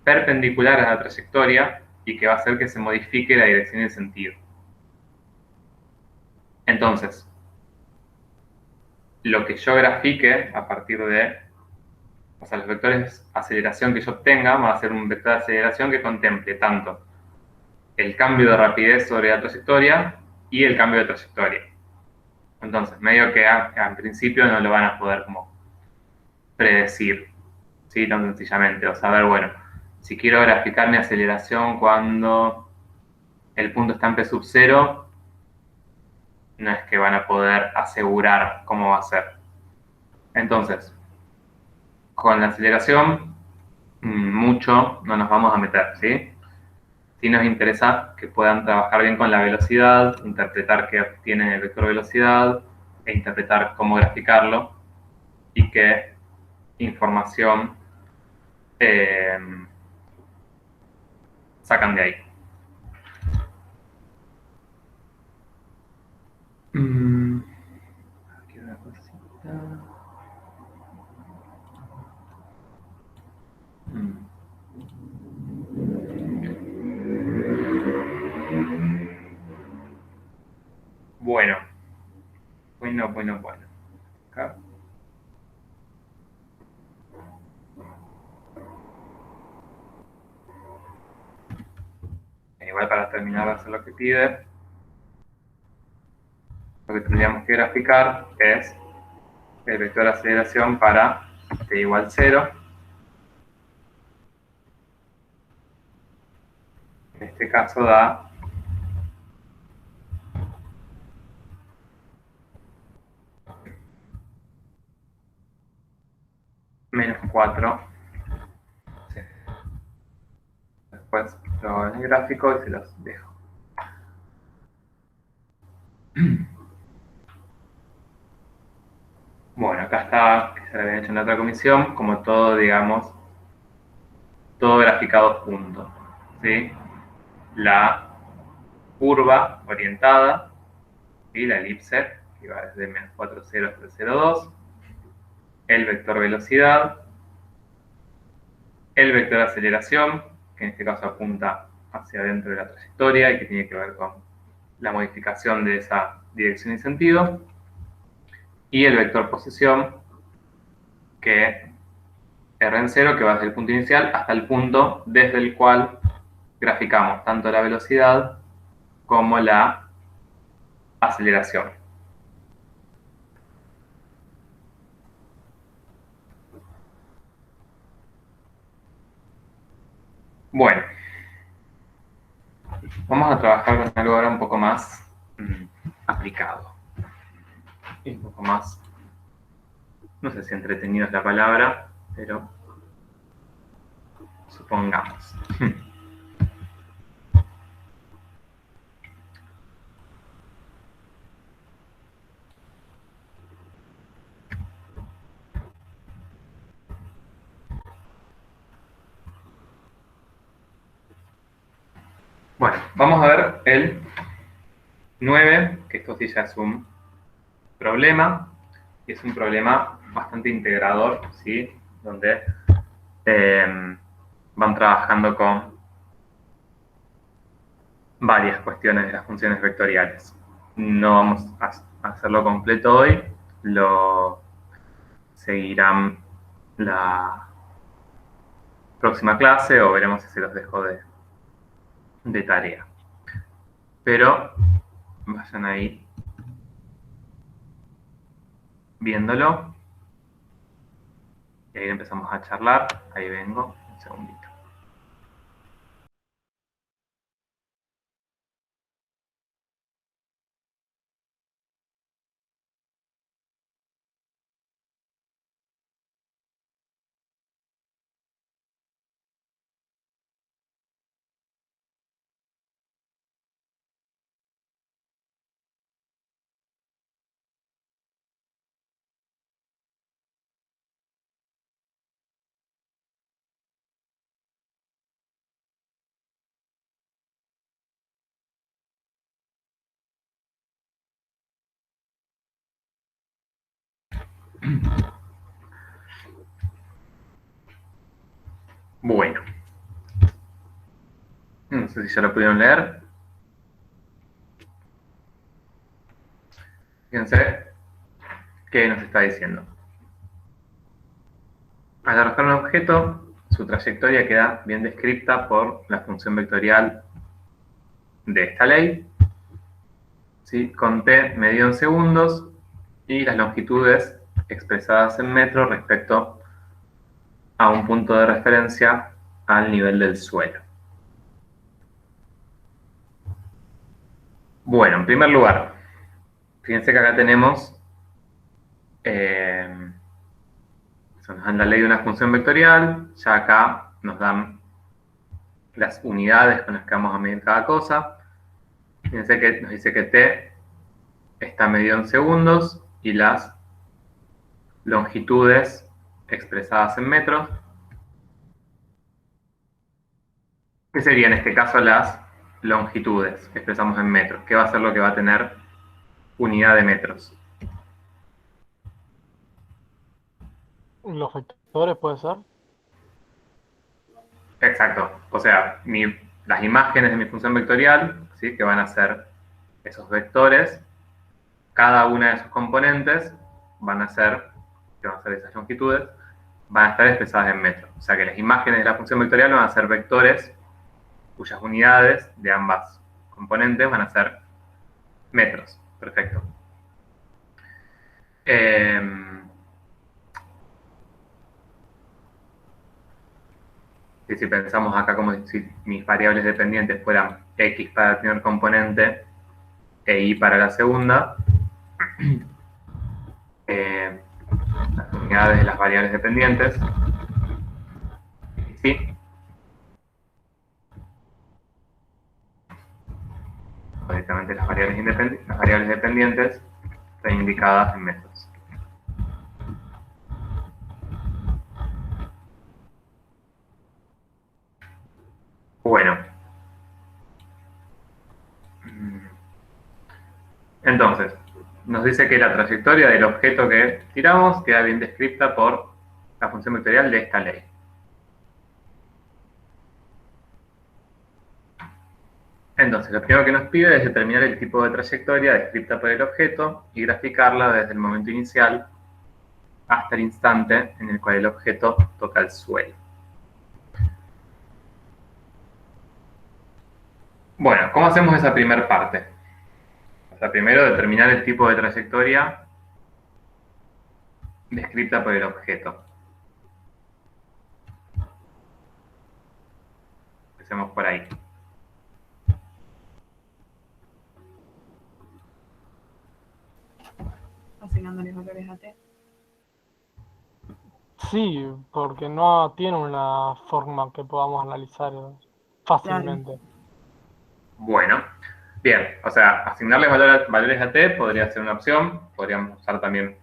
perpendicular a la trayectoria y que va a hacer que se modifique la dirección y el sentido. Entonces, lo que yo grafique a partir de, o sea, los vectores de aceleración que yo obtenga, va a ser un vector de aceleración que contemple tanto el cambio de rapidez sobre la trayectoria y el cambio de trayectoria. Entonces, medio que en principio no lo van a poder como predecir, ¿sí? Tan sencillamente, o saber, bueno, si quiero graficar mi aceleración cuando el punto está en P sub 0, no es que van a poder asegurar cómo va a ser. Entonces, con la aceleración, mucho no nos vamos a meter, ¿sí? Sí nos interesa que puedan trabajar bien con la velocidad, interpretar qué obtiene el vector velocidad e interpretar cómo graficarlo y qué información sacan de ahí. Aquí una cosita. Bueno. Acá. Igual para terminar de hacer lo que pide, lo que tendríamos que graficar es el vector de aceleración para t igual 0. En este caso da -4. Sí. Después lo hago en el gráfico y se los dejo. Bueno, acá está, que se lo habían hecho en la otra comisión, como todo, digamos, todo graficado junto, ¿sí? La curva orientada y la elipse, que va desde -4,0 hasta el 0,2, el vector velocidad, el vector de aceleración, que en este caso apunta hacia adentro de la trayectoria y que tiene que ver con la modificación de esa dirección y sentido, y el vector posición, que R en 0, que va desde el punto inicial hasta el punto desde el cual graficamos tanto la velocidad como la aceleración. Bueno, vamos a trabajar con algo ahora un poco más aplicado. Y un poco más, no sé si entretenido es la palabra, pero supongamos. Bueno, vamos a ver el 9, que esto sí ya es un problema, y es un problema bastante integrador, ¿sí? Donde van trabajando con varias cuestiones de las funciones vectoriales. No vamos a hacerlo completo hoy, lo seguirán la próxima clase o veremos si se los dejo de tarea. Pero vayan ahí viéndolo. Y ahí empezamos a charlar. Ahí vengo, un segundito. Bueno. No sé si ya lo pudieron leer. Fíjense qué nos está diciendo. Al arrojar un objeto, su trayectoria queda bien descrita por la función vectorial de esta ley, ¿sí? Con t medido en segundos y las longitudes expresadas en metros respecto a un punto de referencia al nivel del suelo. Bueno, en primer lugar, fíjense que acá tenemos sea, nos dan la ley de una función vectorial, ya acá nos dan las unidades con las que vamos a medir cada cosa. Fíjense que nos dice que t está medido en segundos y las longitudes expresadas en metros. ¿Qué sería en este caso las longitudes que expresamos en metros? ¿Qué va a ser lo que va a tener unidad de metros? Los vectores, puede ser. Exacto. O sea, las imágenes de mi función vectorial, ¿sí? Que van a ser esos vectores, cada una de sus componentes van a ser esas longitudes, van a estar expresadas en metros. O sea que las imágenes de la función vectorial van a ser vectores cuyas unidades de ambas componentes van a ser metros. Perfecto. Si pensamos acá como si mis variables dependientes fueran x para el primer componente e y para la segunda, las unidades de las variables dependientes, ¿sí? Directamente las variables dependientes están indicadas en metros. Bueno. Entonces, nos dice que la trayectoria del objeto que tiramos queda bien descrita por la función vectorial de esta ley. Entonces, lo primero que nos pide es determinar el tipo de trayectoria descrita por el objeto y graficarla desde el momento inicial hasta el instante en el cual el objeto toca el suelo. Bueno, ¿cómo hacemos esa primera parte? O sea, primero determinar el tipo de trayectoria descrita por el objeto. Empecemos por ahí. Asignándole valores a t. Sí, porque no tiene una forma que podamos analizar fácilmente. Bueno, bien, o sea, asignarle valores a t podría ser una opción. Podríamos usar también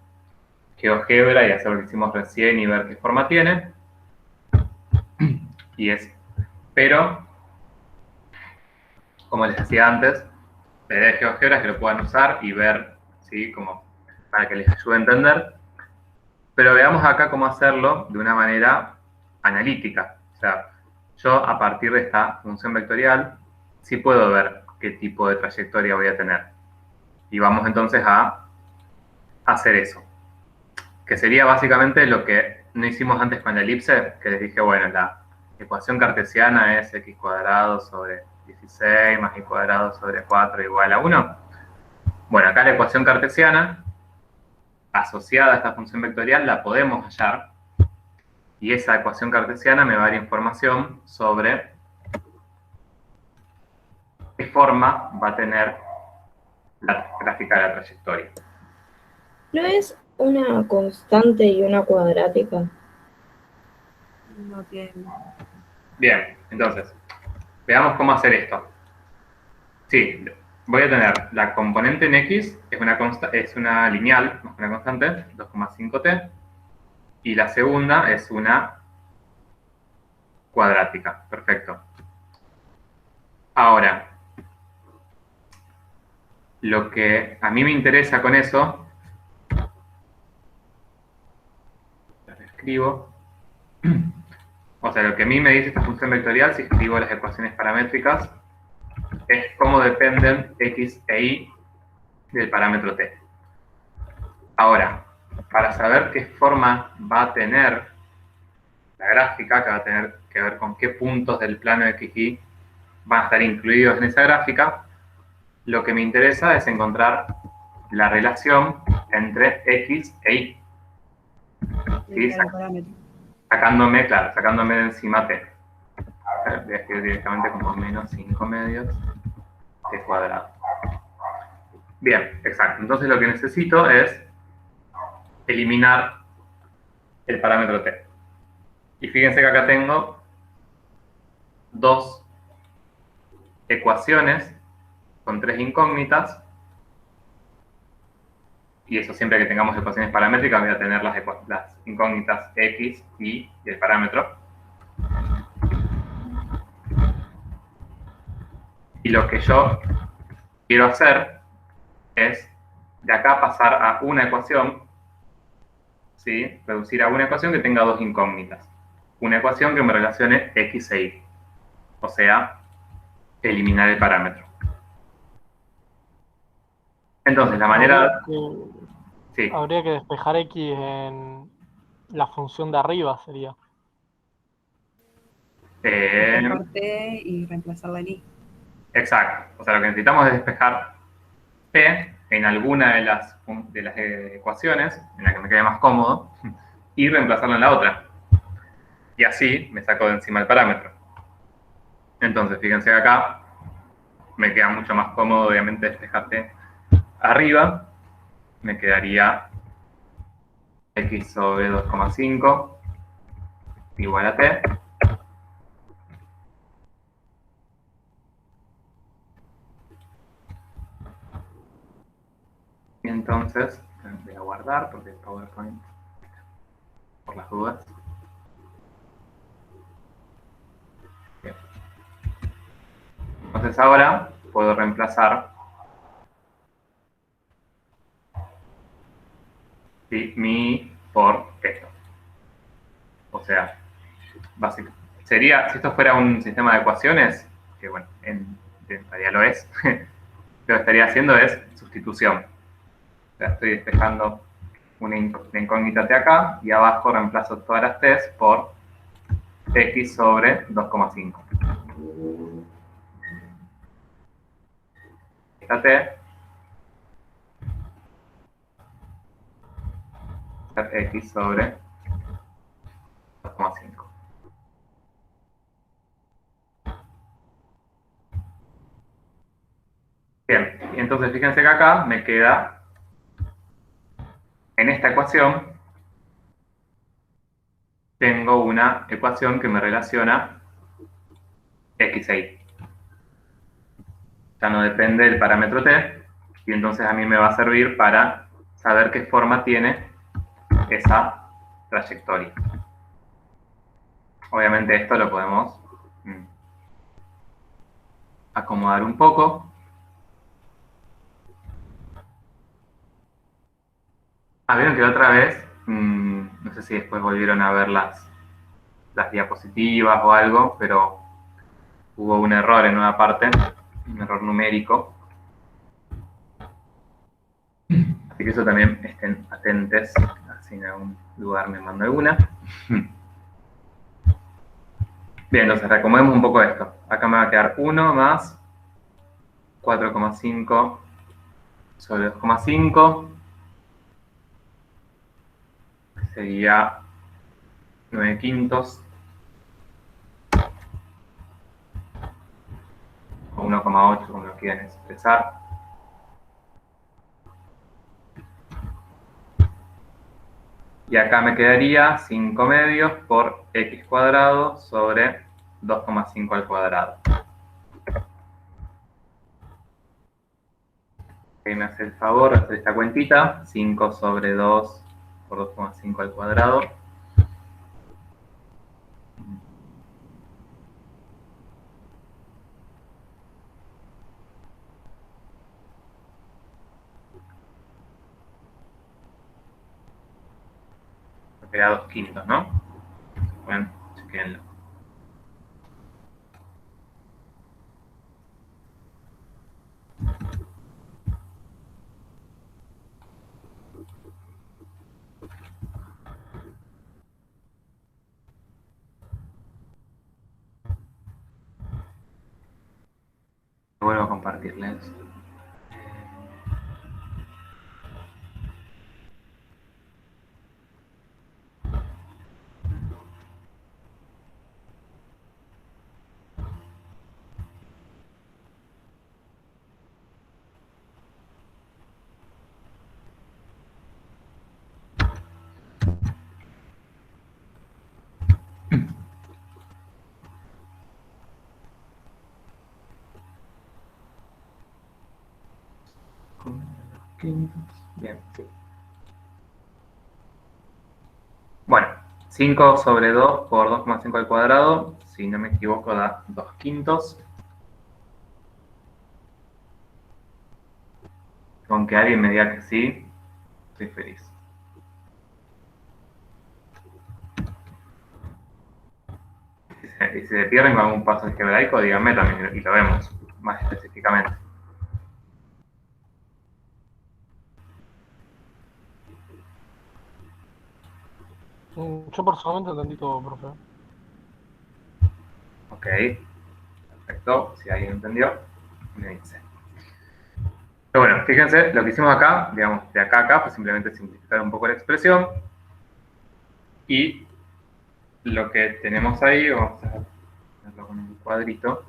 GeoGebra y hacer lo que hicimos recién y ver qué forma tiene. Pero, como les decía antes, la idea de GeoGebra es que lo puedan usar y ver, ¿sí? Como para que les ayude a entender. Pero veamos acá cómo hacerlo de una manera analítica. O sea, yo a partir de esta función vectorial sí puedo ver qué tipo de trayectoria voy a tener. Y vamos entonces a hacer eso. Que sería básicamente lo que no hicimos antes con la elipse, que les dije, bueno, la ecuación cartesiana es x cuadrado sobre 16 más y cuadrado sobre 4 igual a 1. Bueno, acá la ecuación cartesiana asociada a esta función vectorial la podemos hallar y esa ecuación cartesiana me va a dar información sobre qué forma va a tener la gráfica de la trayectoria. ¿No es una constante y una cuadrática? No tiene. Bien, entonces, veamos cómo hacer esto. Sí, voy a tener la componente en x, es una lineal, más que una constante, 2,5t, y la segunda es una cuadrática. Perfecto. Ahora, lo que a mí me interesa con eso, lo escribo, o sea, lo que a mí me dice esta función vectorial, si escribo las ecuaciones paramétricas, es cómo dependen x e y del parámetro t. Ahora, para saber qué forma va a tener la gráfica, que va a tener que ver con qué puntos del plano x y van a estar incluidos en esa gráfica, lo que me interesa es encontrar la relación entre x e y. ¿Sí? Sacándome de encima t. Voy a escribir directamente como menos 5 medios t cuadrado. Bien, exacto. Entonces lo que necesito es eliminar el parámetro t. Y fíjense que acá tengo dos ecuaciones con tres incógnitas. Y eso siempre que tengamos ecuaciones paramétricas voy a tener las incógnitas x, y el parámetro. Y lo que yo quiero hacer es de acá pasar a una ecuación, ¿sí? Reducir a una ecuación que tenga dos incógnitas. Una ecuación que me relacione x e y. O sea, eliminar el parámetro. Entonces, la manera... Sí. Habría que despejar x en la función de arriba, sería. Despejar t y reemplazarla en i. Exacto. O sea, lo que necesitamos es despejar t en alguna de las ecuaciones, en la que me quede más cómodo, y reemplazarlo en la otra. Y así me saco de encima el parámetro. Entonces, fíjense que acá me queda mucho más cómodo, obviamente, despejar t arriba. Me quedaría x sobre 2,5 igual a t. Y entonces, voy a guardar porque el PowerPoint, por las dudas. Bien. Entonces ahora puedo reemplazar, ¿sí?, mi por esto. O sea, básicamente, sería, si esto fuera un sistema de ecuaciones, que bueno, en realidad lo es, lo que estaría haciendo es sustitución. O sea, estoy despejando una incógnita t acá y abajo reemplazo todas las t's por x sobre 2,5. Esta t, x sobre 2,5. Bien, y entonces fíjense que acá me queda, en esta ecuación, tengo una ecuación que me relaciona x e y. Ya no depende del parámetro t, y entonces a mí me va a servir para saber qué forma tiene esa trayectoria. Obviamente esto lo podemos acomodar un poco. Vieron que la otra vez, no sé si después volvieron a ver las diapositivas o algo, pero hubo un error en una parte, un error numérico. Así que eso también estén atentos, así en algún lugar me mando alguna. Bien, entonces reacomodemos un poco esto. Acá me va a quedar 1 más 4,5 sobre 2,5. Sería 9 quintos. O 1,8 como lo quieran expresar. Y acá me quedaría 5 medios por x cuadrado sobre 2,5 al cuadrado. Ahí me hace el favor de hacer esta cuentita. 5 sobre 2 por 2,5 al cuadrado. Me queda 2 quintos, ¿no? Bueno, chequenlo. Vuelvo a compartirles. Bien, sí. Bueno, 5 sobre 2 por 2,5 al cuadrado, si no me equivoco, da 2 quintos. Con que alguien me diga que sí, estoy feliz. Y si se pierden con algún paso algebraico, díganme también y lo vemos más específicamente. Yo personalmente entendí todo, profe. Ok, perfecto. Si alguien entendió, me dice. Pero bueno, fíjense, lo que hicimos acá, digamos, de acá a acá, pues simplemente simplificar un poco la expresión. Y lo que tenemos ahí, vamos a hacerlo con un cuadrito,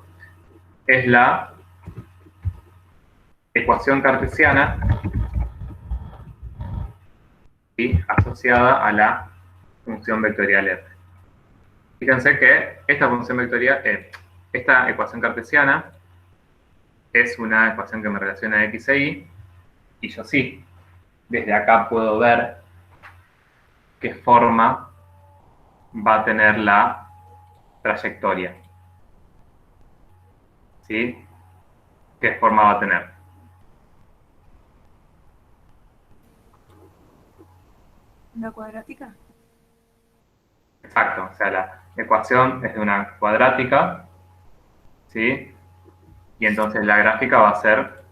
es la ecuación cartesiana, ¿sí?, asociada a la función vectorial f. Fíjense que esta función vectorial, esta ecuación cartesiana es una ecuación que me relaciona x e y, y yo sí, desde acá puedo ver qué forma va a tener la trayectoria. ¿Sí? ¿Qué forma va a tener? ¿Una cuadrática? Exacto, o sea, la ecuación es de una cuadrática, ¿sí? Y entonces la gráfica va a ser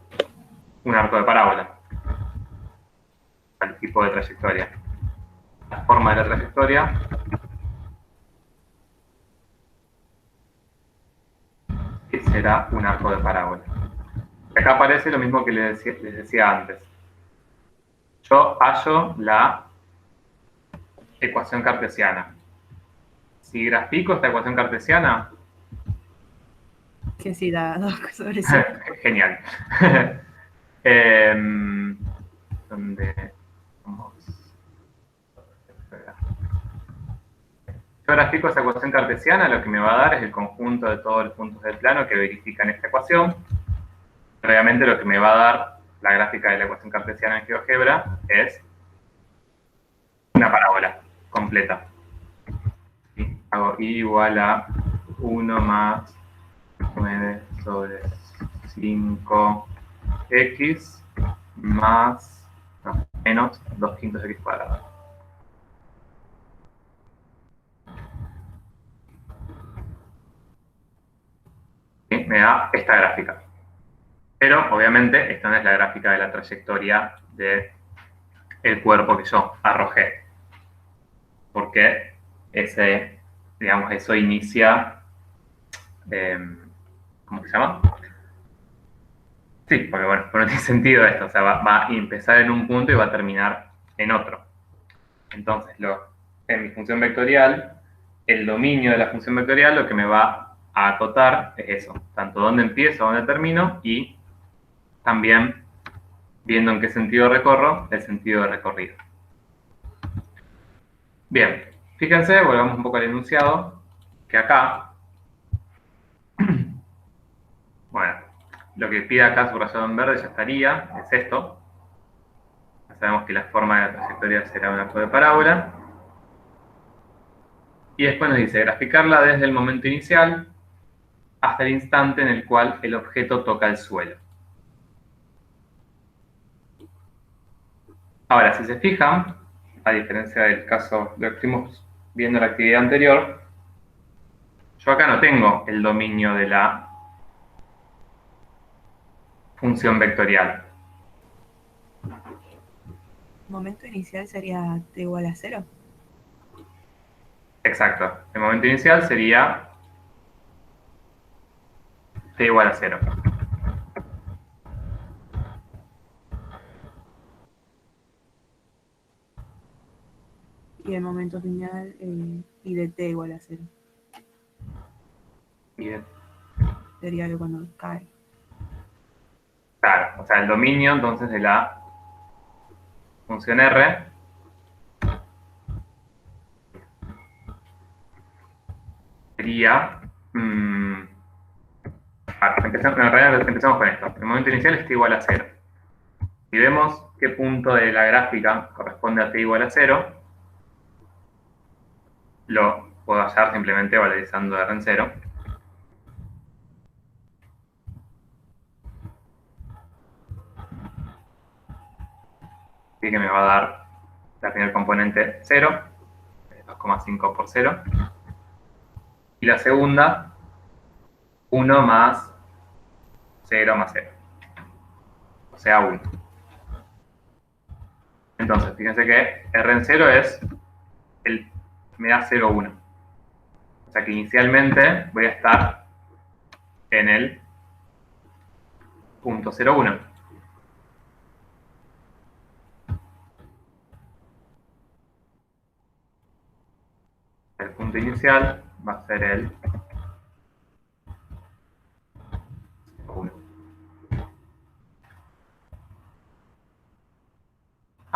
un arco de parábola, el tipo de trayectoria. La forma de la trayectoria será un arco de parábola. Acá aparece lo mismo que les decía antes. Yo hallo la ecuación cartesiana. Si grafico esta ecuación cartesiana, Que sí, da 2 sobre 5. genial. ¿Dónde vamos? Yo grafico esa ecuación cartesiana, lo que me va a dar es el conjunto de todos los puntos del plano que verifican esta ecuación. Obviamente lo que me va a dar la gráfica de la ecuación cartesiana en GeoGebra es una parábola completa. ¿Sí? Hago y igual a 1 más 9 sobre 5x más, no, menos 2 quintos x cuadrado. ¿Sí? Me da esta gráfica. Pero, obviamente, esta no es la gráfica de la trayectoria del cuerpo que yo arrojé. Porque ese, digamos, eso inicia, ¿cómo se llama? Sí, porque bueno, no tiene sentido esto, o sea, va a empezar en un punto y va a terminar en otro. Entonces, en mi función vectorial, el dominio de la función vectorial lo que me va a acotar es eso, tanto dónde empiezo, dónde termino, y también, viendo en qué sentido recorro, el sentido de recorrido. Bien, fíjense, volvamos un poco al enunciado, que acá, bueno, lo que pide acá subrayado en verde ya estaría, es esto. Ya sabemos que la forma de la trayectoria será un arco de parábola. Y después nos dice graficarla desde el momento inicial hasta el instante en el cual el objeto toca el suelo. Ahora, si se fijan, a diferencia del caso de lo que estuvimos viendo en la actividad anterior, yo acá no tengo el dominio de la función vectorial. Momento inicial sería t igual a 0. Exacto. El momento inicial sería t igual a 0. Y el momento final y de t igual a 0. Bien. Sería que cuando cae. Claro, o sea, el dominio entonces de la función R sería... en realidad empezamos con esto. El momento inicial está igual a 0. Si vemos qué punto de la gráfica corresponde a t igual a 0, lo puedo hallar simplemente valorizando r en 0. Así que me va a dar la primera componente 0, 2,5 por 0. Y la segunda, 1 más 0 más 0. O sea, 1. Entonces, fíjense que r en 0 me da 0, 1. O sea que inicialmente voy a estar en el punto 0, 1. El punto inicial va a ser el 1.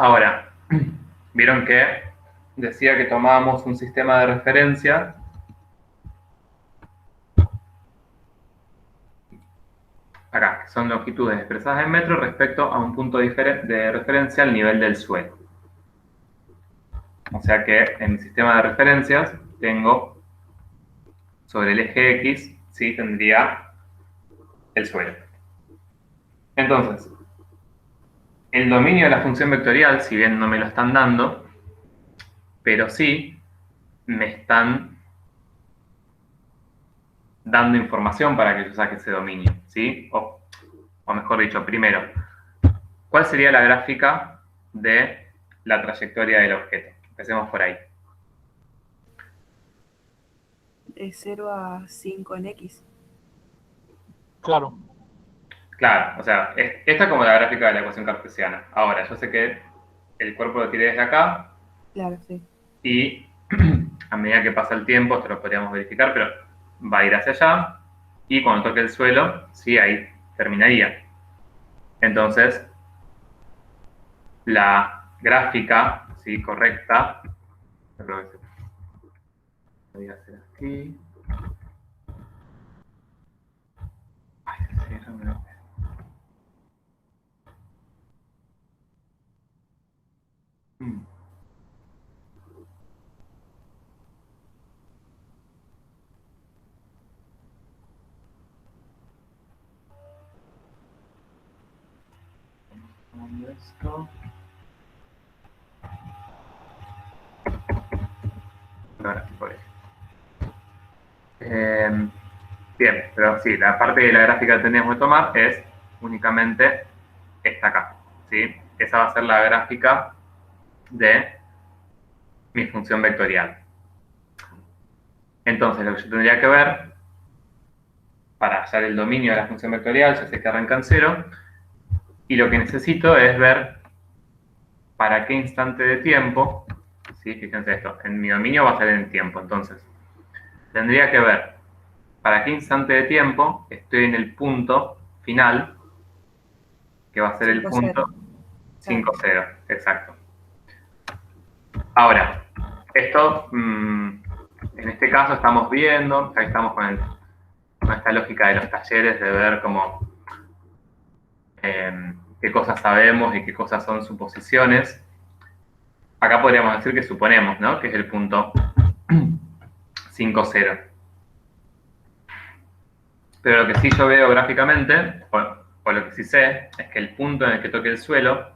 Ahora, vieron que decía que tomábamos un sistema de referencia acá, que son longitudes expresadas en metros respecto a un punto de referencia al nivel del suelo. O sea que en mi sistema de referencias tengo sobre el eje X, ¿sí? Tendría el suelo. Entonces, el dominio de la función vectorial, si bien no me lo están dando, pero sí me están dando información para que yo saque ese dominio, ¿sí? O mejor dicho, primero, ¿cuál sería la gráfica de la trayectoria del objeto? Empecemos por ahí. De 0 a 5 en X. Claro. Claro, o sea, esta es como la gráfica de la ecuación cartesiana. Ahora, yo sé que el cuerpo lo tiré desde acá Claro, sí. y a medida que pasa el tiempo, esto lo podríamos verificar, pero va a ir hacia allá y cuando toque el suelo, sí, ahí terminaría. Entonces, la gráfica, sí, correcta, creo que podría ser aquí. Ay, sí, eso me lo... Esto. Ahora sí, por ahí. Bien, pero sí, la parte de la gráfica que tenemos que tomar es únicamente esta acá, ¿sí? Esa va a ser la gráfica de mi función vectorial. Entonces, lo que yo tendría que ver, para hallar el dominio de la función vectorial, ya sé que arranca en 0, y lo que necesito es ver para qué instante de tiempo, ¿sí? Fíjense esto, en mi dominio va a ser en tiempo, entonces, tendría que ver para qué instante de tiempo estoy en el punto final, que va a ser el 5, punto 0. 5, 0, exacto. Ahora, esto, en este caso estamos viendo, ahí estamos con esta lógica de los talleres, de ver cómo, qué cosas sabemos y qué cosas son suposiciones. Acá podríamos decir que suponemos, ¿no? Que es el punto 5, 0. Pero lo que sí yo veo gráficamente, o lo que sí sé, es que el punto en el que toque el suelo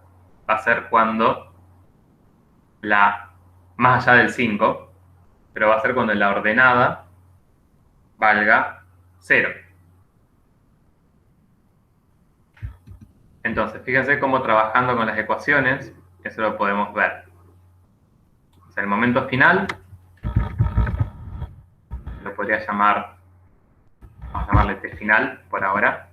va a ser cuando más allá del 5, pero va a ser cuando la ordenada valga 0. Entonces, fíjense cómo trabajando con las ecuaciones, eso lo podemos ver. O sea, el momento final, lo podría llamar, vamos a llamarle t final por ahora.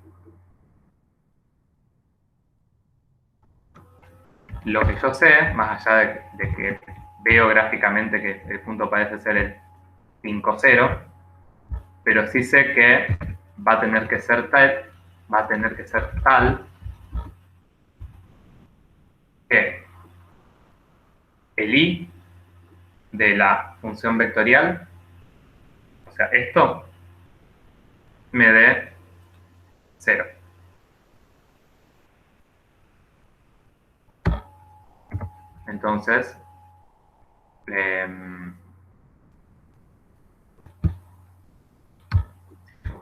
Lo que yo sé, más allá de que veo gráficamente que el punto parece ser el 5, 0, pero sí sé que va a tener que ser tal que el i de la función vectorial, o sea, esto me dé 0. Entonces,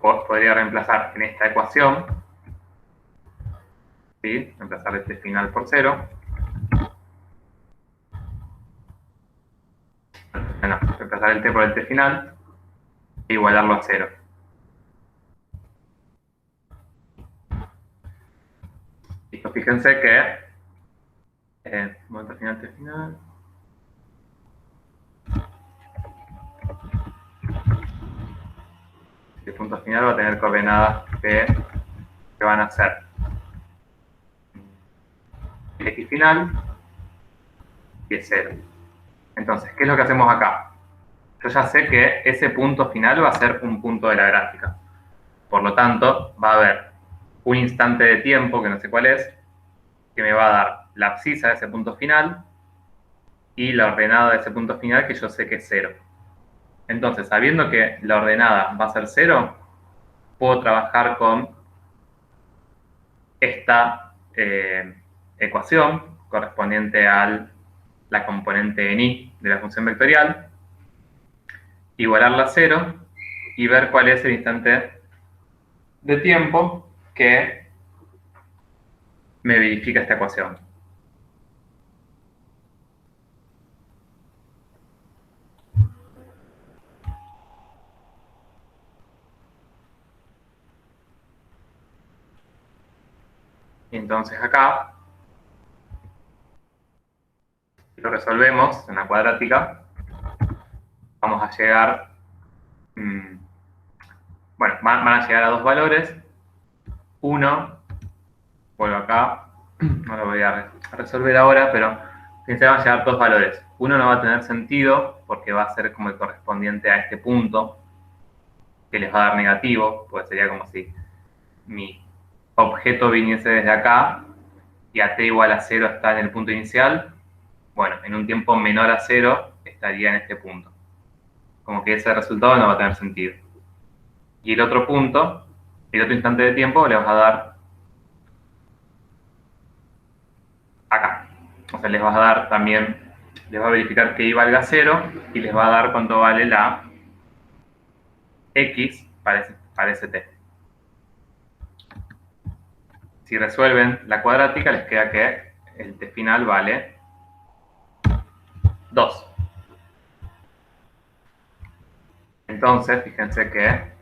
podría reemplazar en esta ecuación, ¿sí? Reemplazar este final por 0. Bueno, reemplazar el t por el t final e igualarlo a 0. Listo, fíjense que momento final, t final. El punto final va a tener coordenadas que van a ser el x final y es 0. Entonces, ¿qué es lo que hacemos acá? Yo ya sé que ese punto final va a ser un punto de la gráfica. Por lo tanto, va a haber un instante de tiempo, que no sé cuál es, que me va a dar la abscisa de ese punto final y la ordenada de ese punto final, que yo sé que es 0. Entonces, sabiendo que la ordenada va a ser 0, puedo trabajar con esta ecuación correspondiente a la componente en i de la función vectorial, igualarla a 0 y ver cuál es el instante de tiempo que me verifica esta ecuación. Y entonces acá, si lo resolvemos en la cuadrática, vamos a llegar, bueno, van a llegar a dos valores. Uno, vuelvo acá, no lo voy a resolver ahora, pero fíjense, van a llegar dos valores. Uno no va a tener sentido porque va a ser como el correspondiente a este punto, que les va a dar negativo, pues sería como si mi objeto viniese desde acá y a t igual a 0 está en el punto inicial. Bueno, en un tiempo menor a 0 estaría en este punto. Como que ese resultado no va a tener sentido. Y el otro punto, el otro instante de tiempo, le vas a dar acá. O sea, les vas a dar también, les va a verificar que i valga 0 y les va a dar cuánto vale la x para ese t. Si resuelven la cuadrática, les queda que el t final vale 2. Entonces, fíjense que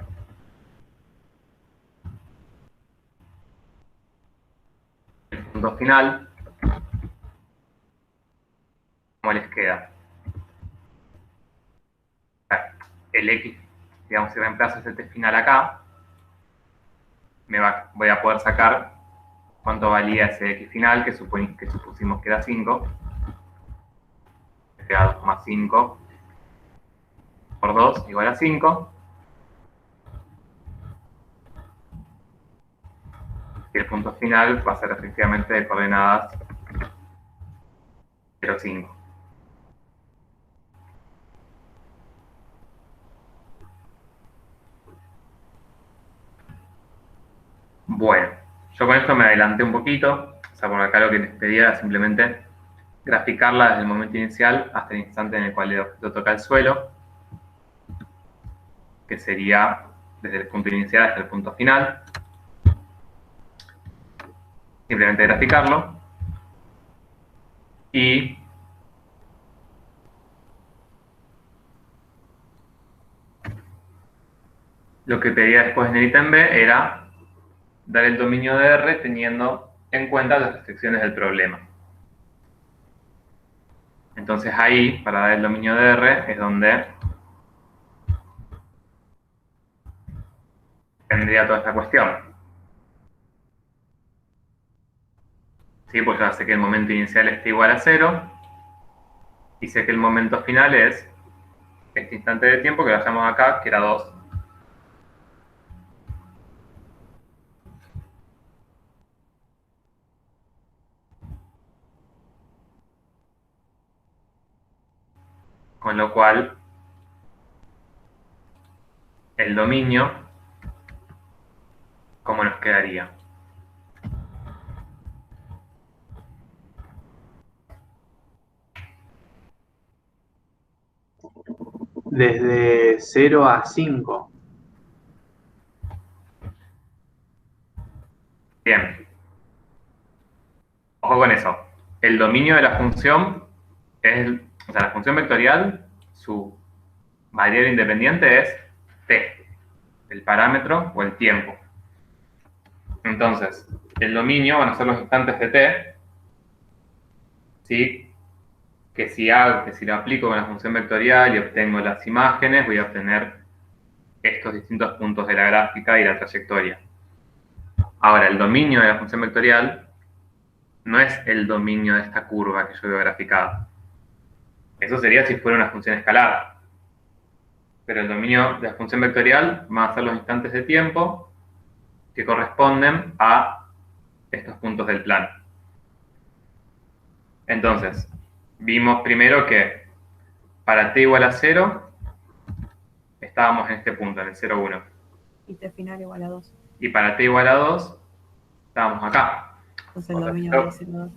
el punto final, ¿cómo les queda? El x, digamos, si reemplazo ese t final acá, voy a poder sacar cuánto valía ese x final, que supusimos que era 5. Me queda 2 más 5 por 2 igual a 5. Y el punto final va a ser efectivamente de coordenadas 0, 5. Bueno, yo con esto me adelanté un poquito. O sea, por acá lo que les pedía era simplemente graficarla desde el momento inicial hasta el instante en el cual el objeto toca el suelo, que sería desde el punto inicial hasta el punto final. Simplemente graficarlo. Y lo que pedía después en el ítem B era dar el dominio de R teniendo en cuenta las restricciones del problema. Entonces ahí, para dar el dominio de R, es donde tendría toda esta cuestión. ¿Sí? Pues ya sé que el momento inicial está igual a 0 y sé que el momento final es este instante de tiempo que lo llamamos acá, que era 2. Con lo cual, el dominio, ¿cómo nos quedaría? Desde 0 a 5. Bien. Ojo con eso. El dominio de la función es, o sea, la función vectorial, su variable independiente es t, el parámetro o el tiempo. Entonces, el dominio van a ser los instantes de t, ¿sí? Que si lo aplico con la función vectorial y obtengo las imágenes, voy a obtener estos distintos puntos de la gráfica y la trayectoria. Ahora, el dominio de la función vectorial no es el dominio de esta curva que yo veo graficada. Eso sería si fuera una función escalar. Pero el dominio de la función vectorial va a ser los instantes de tiempo que corresponden a estos puntos del plano. Entonces, vimos primero que para t igual a 0, estábamos en este punto, en el 0, 1. Y t final igual a 2. Y para t igual a 2, estábamos acá. Entonces el O sea, dominio yo- de 0, 2.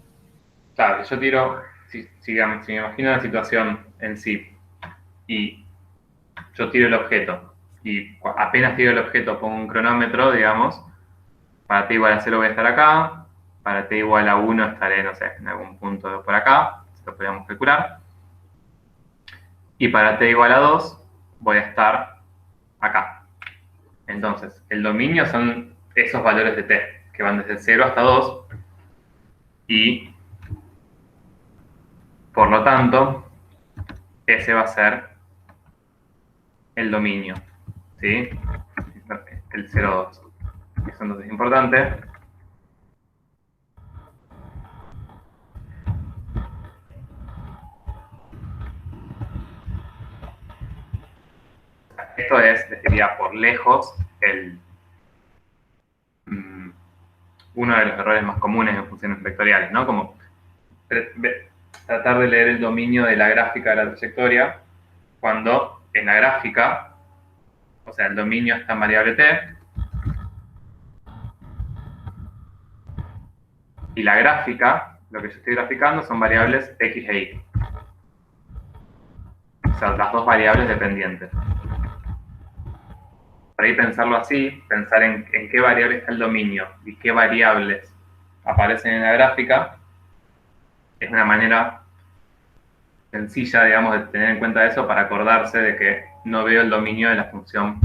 Claro, yo tiro, si me imagino la situación en sí, y yo tiro el objeto, y apenas tiro el objeto pongo un cronómetro, digamos, para t igual a 0 voy a estar acá, para t igual a 1 estaré, no sé, en algún punto por acá, esto podríamos calcular, y para t igual a 2 voy a estar acá. Entonces, el dominio son esos valores de t, que van desde 0 hasta 2, y por lo tanto, ese va a ser el dominio, ¿sí? El 0, 2. Eso entonces es importante. Esto sería por lejos uno de los errores más comunes en funciones vectoriales, ¿no? Como tratar de leer el dominio de la gráfica de la trayectoria, cuando en la gráfica, o sea, el dominio está en variable t, y la gráfica, lo que yo estoy graficando son variables x e y. O sea, las dos variables dependientes. Por ahí pensarlo así, pensar en qué variable está el dominio y qué variables aparecen en la gráfica, es una manera sencilla, digamos, de tener en cuenta eso para acordarse de que no veo el dominio de la función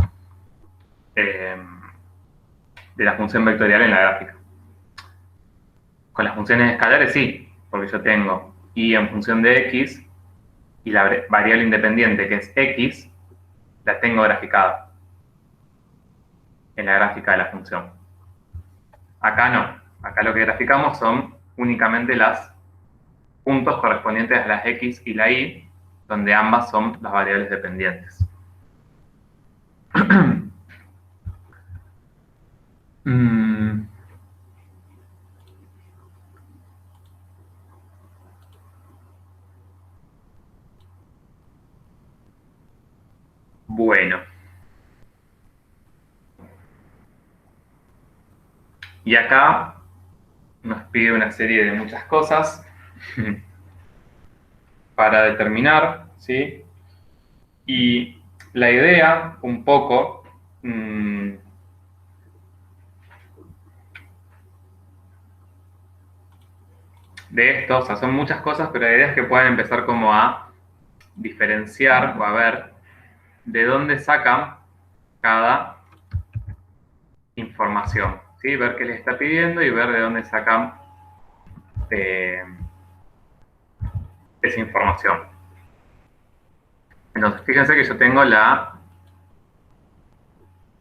vectorial en la gráfica. Con las funciones escalares sí, porque yo tengo y en función de x y la variable independiente que es x, la tengo graficada en la gráfica de la función. Acá no. Acá lo que graficamos son únicamente los puntos correspondientes a las x y la y, donde ambas son las variables dependientes. Bueno. Y acá nos pide una serie de muchas cosas para determinar, ¿sí? Y la idea, un poco, de esto, o sea, son muchas cosas, pero la idea es que puedan empezar como a diferenciar o a ver de dónde sacan cada información, ¿sí? Ver qué les está pidiendo y ver de dónde sacan esa información. Entonces, fíjense que yo tengo la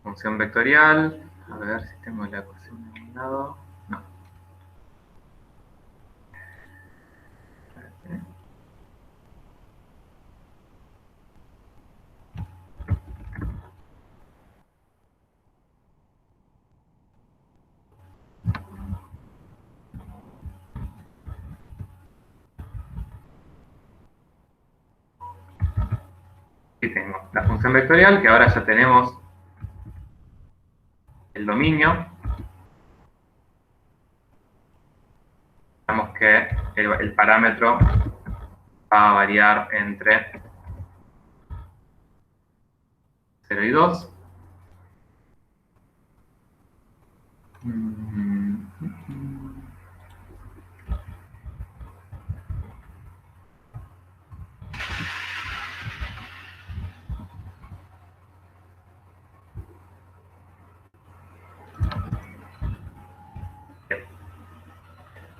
función vectorial. A ver si tengo la ecuación de un lado. No. Aquí tengo la función vectorial, que ahora ya tenemos el dominio. Sabemos que el parámetro va a variar entre 0 y 2.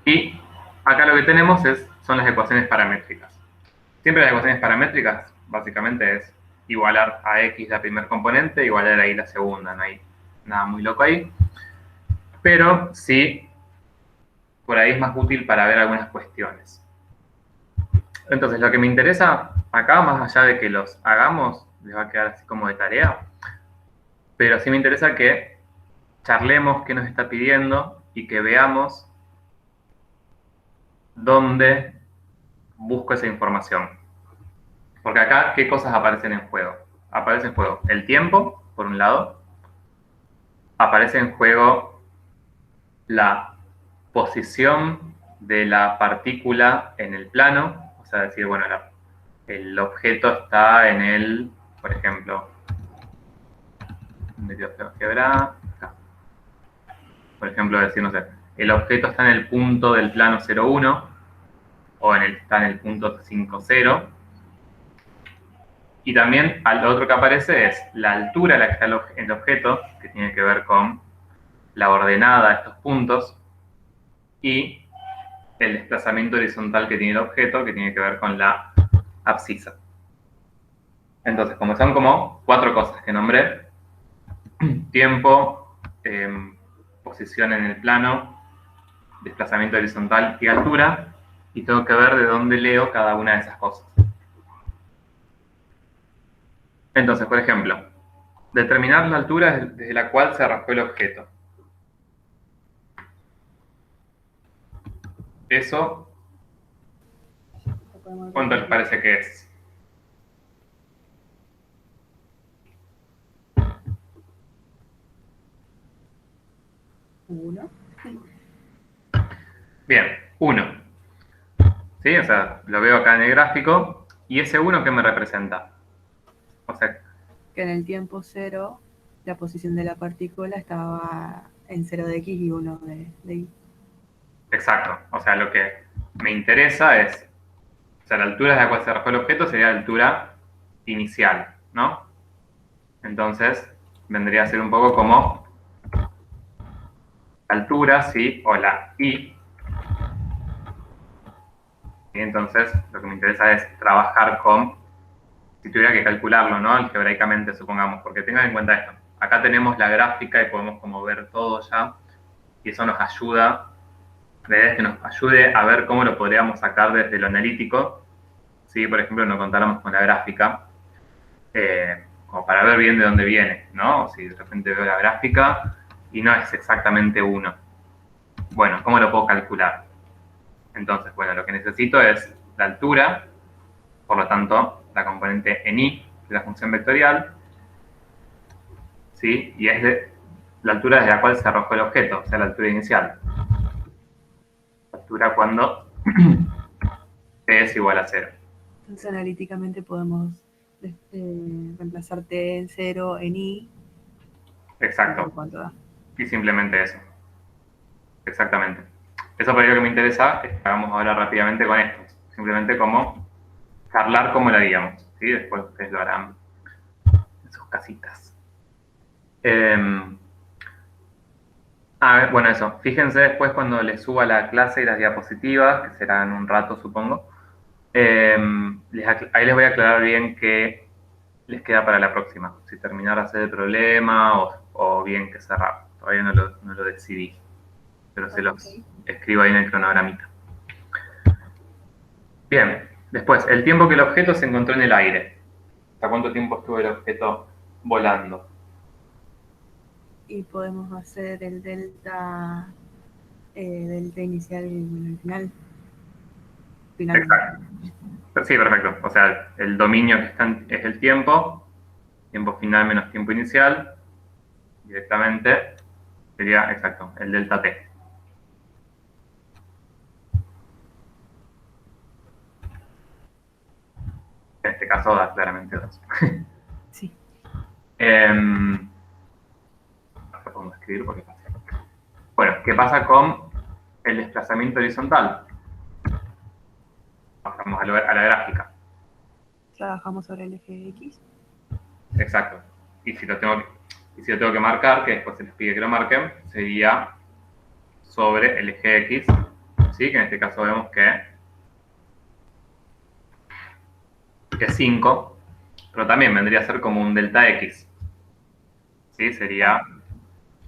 Y acá lo que tenemos son las ecuaciones paramétricas. Siempre las ecuaciones paramétricas básicamente es igualar a x la primer componente, igualar a y la segunda, no hay nada muy loco ahí. Pero sí, por ahí es más útil para ver algunas cuestiones. Entonces, lo que me interesa acá, más allá de que los hagamos, les va a quedar así como de tarea, pero sí me interesa que charlemos qué nos está pidiendo y que veamos dónde busco esa información. Porque acá, ¿qué cosas aparecen en juego? Aparece en juego el tiempo, por un lado. Aparece en juego la posición de la partícula en el plano. O sea, decir, bueno, el objeto está en el, por ejemplo, acá. Por ejemplo, decir, no sé, el objeto está en el punto del plano 0,1 o está en el punto 5,0. Y también lo otro que aparece es la altura a la que está el objeto, que tiene que ver con la ordenada de estos puntos, y el desplazamiento horizontal que tiene el objeto, que tiene que ver con la abscisa. Entonces, como son como 4 cosas que nombré, tiempo, posición en el plano, desplazamiento horizontal y altura, y tengo que ver de dónde leo cada una de esas cosas. Entonces, por ejemplo, determinar la altura desde la cual se arrojó el objeto. Eso, ¿cuánto les parece que es? Uno. Bien, 1. ¿Sí? O sea, lo veo acá en el gráfico. ¿Y ese 1 qué me representa? O sea, Que en el tiempo 0, la posición de la partícula estaba en 0 de x y 1 de y. exacto. O sea, lo que me interesa es, o sea, la altura de la cual se arrojó el objeto sería la altura inicial, ¿no? Entonces, vendría a ser un poco como la altura, ¿sí? O la y. Y entonces, lo que me interesa es trabajar con, si tuviera que calcularlo, ¿no? Algebraicamente, supongamos, porque tengan en cuenta esto. Acá tenemos la gráfica y podemos como ver todo ya, y eso nos ayuda, la idea es que nos ayude a ver cómo lo podríamos sacar desde lo analítico, si por ejemplo no contáramos con la gráfica, como para ver bien de dónde viene, ¿no? O si de repente veo la gráfica y no es exactamente 1. Bueno, ¿cómo lo puedo calcular? Entonces, bueno, lo que necesito es la altura, por lo tanto, la componente en y de la función vectorial, ¿sí? Y es la altura desde la cual se arrojó el objeto, o sea, la altura inicial. La altura cuando t es igual a 0. Entonces analíticamente podemos reemplazar t en 0 en y. Exacto. ¿Cuánto da? Y simplemente eso. Exactamente. Eso por ello que me interesa es que hagamos ahora rápidamente con esto. Simplemente como charlar cómo lo haríamos, ¿sí? Después ustedes lo harán en sus casitas. Bueno, eso. Fíjense después cuando les suba la clase y las diapositivas, que será en un rato, supongo. Ahí les voy a aclarar bien qué les queda para la próxima. Si terminar de hacer el problema o bien que cerrar. Todavía no lo decidí. Pero se los escribo ahí en el cronogramita. Bien. Después, el tiempo que el objeto se encontró en el aire. ¿Hasta cuánto tiempo estuvo el objeto volando? Y podemos hacer el delta inicial y el final. Exacto. Sí, perfecto. O sea, el dominio que está es el tiempo final menos tiempo inicial, directamente sería, exacto, el delta t. En este caso da claramente 2. Sí. Acá podemos escribir porque pasa. Bueno, ¿qué pasa con el desplazamiento horizontal? Pasamos a la gráfica. Trabajamos sobre el eje X. Exacto. Y si lo tengo que marcar, que después se les pide que lo marquen, sería sobre el eje X, ¿sí? Que en este caso vemos que es 5, pero también vendría a ser como un delta X, ¿sí? Sería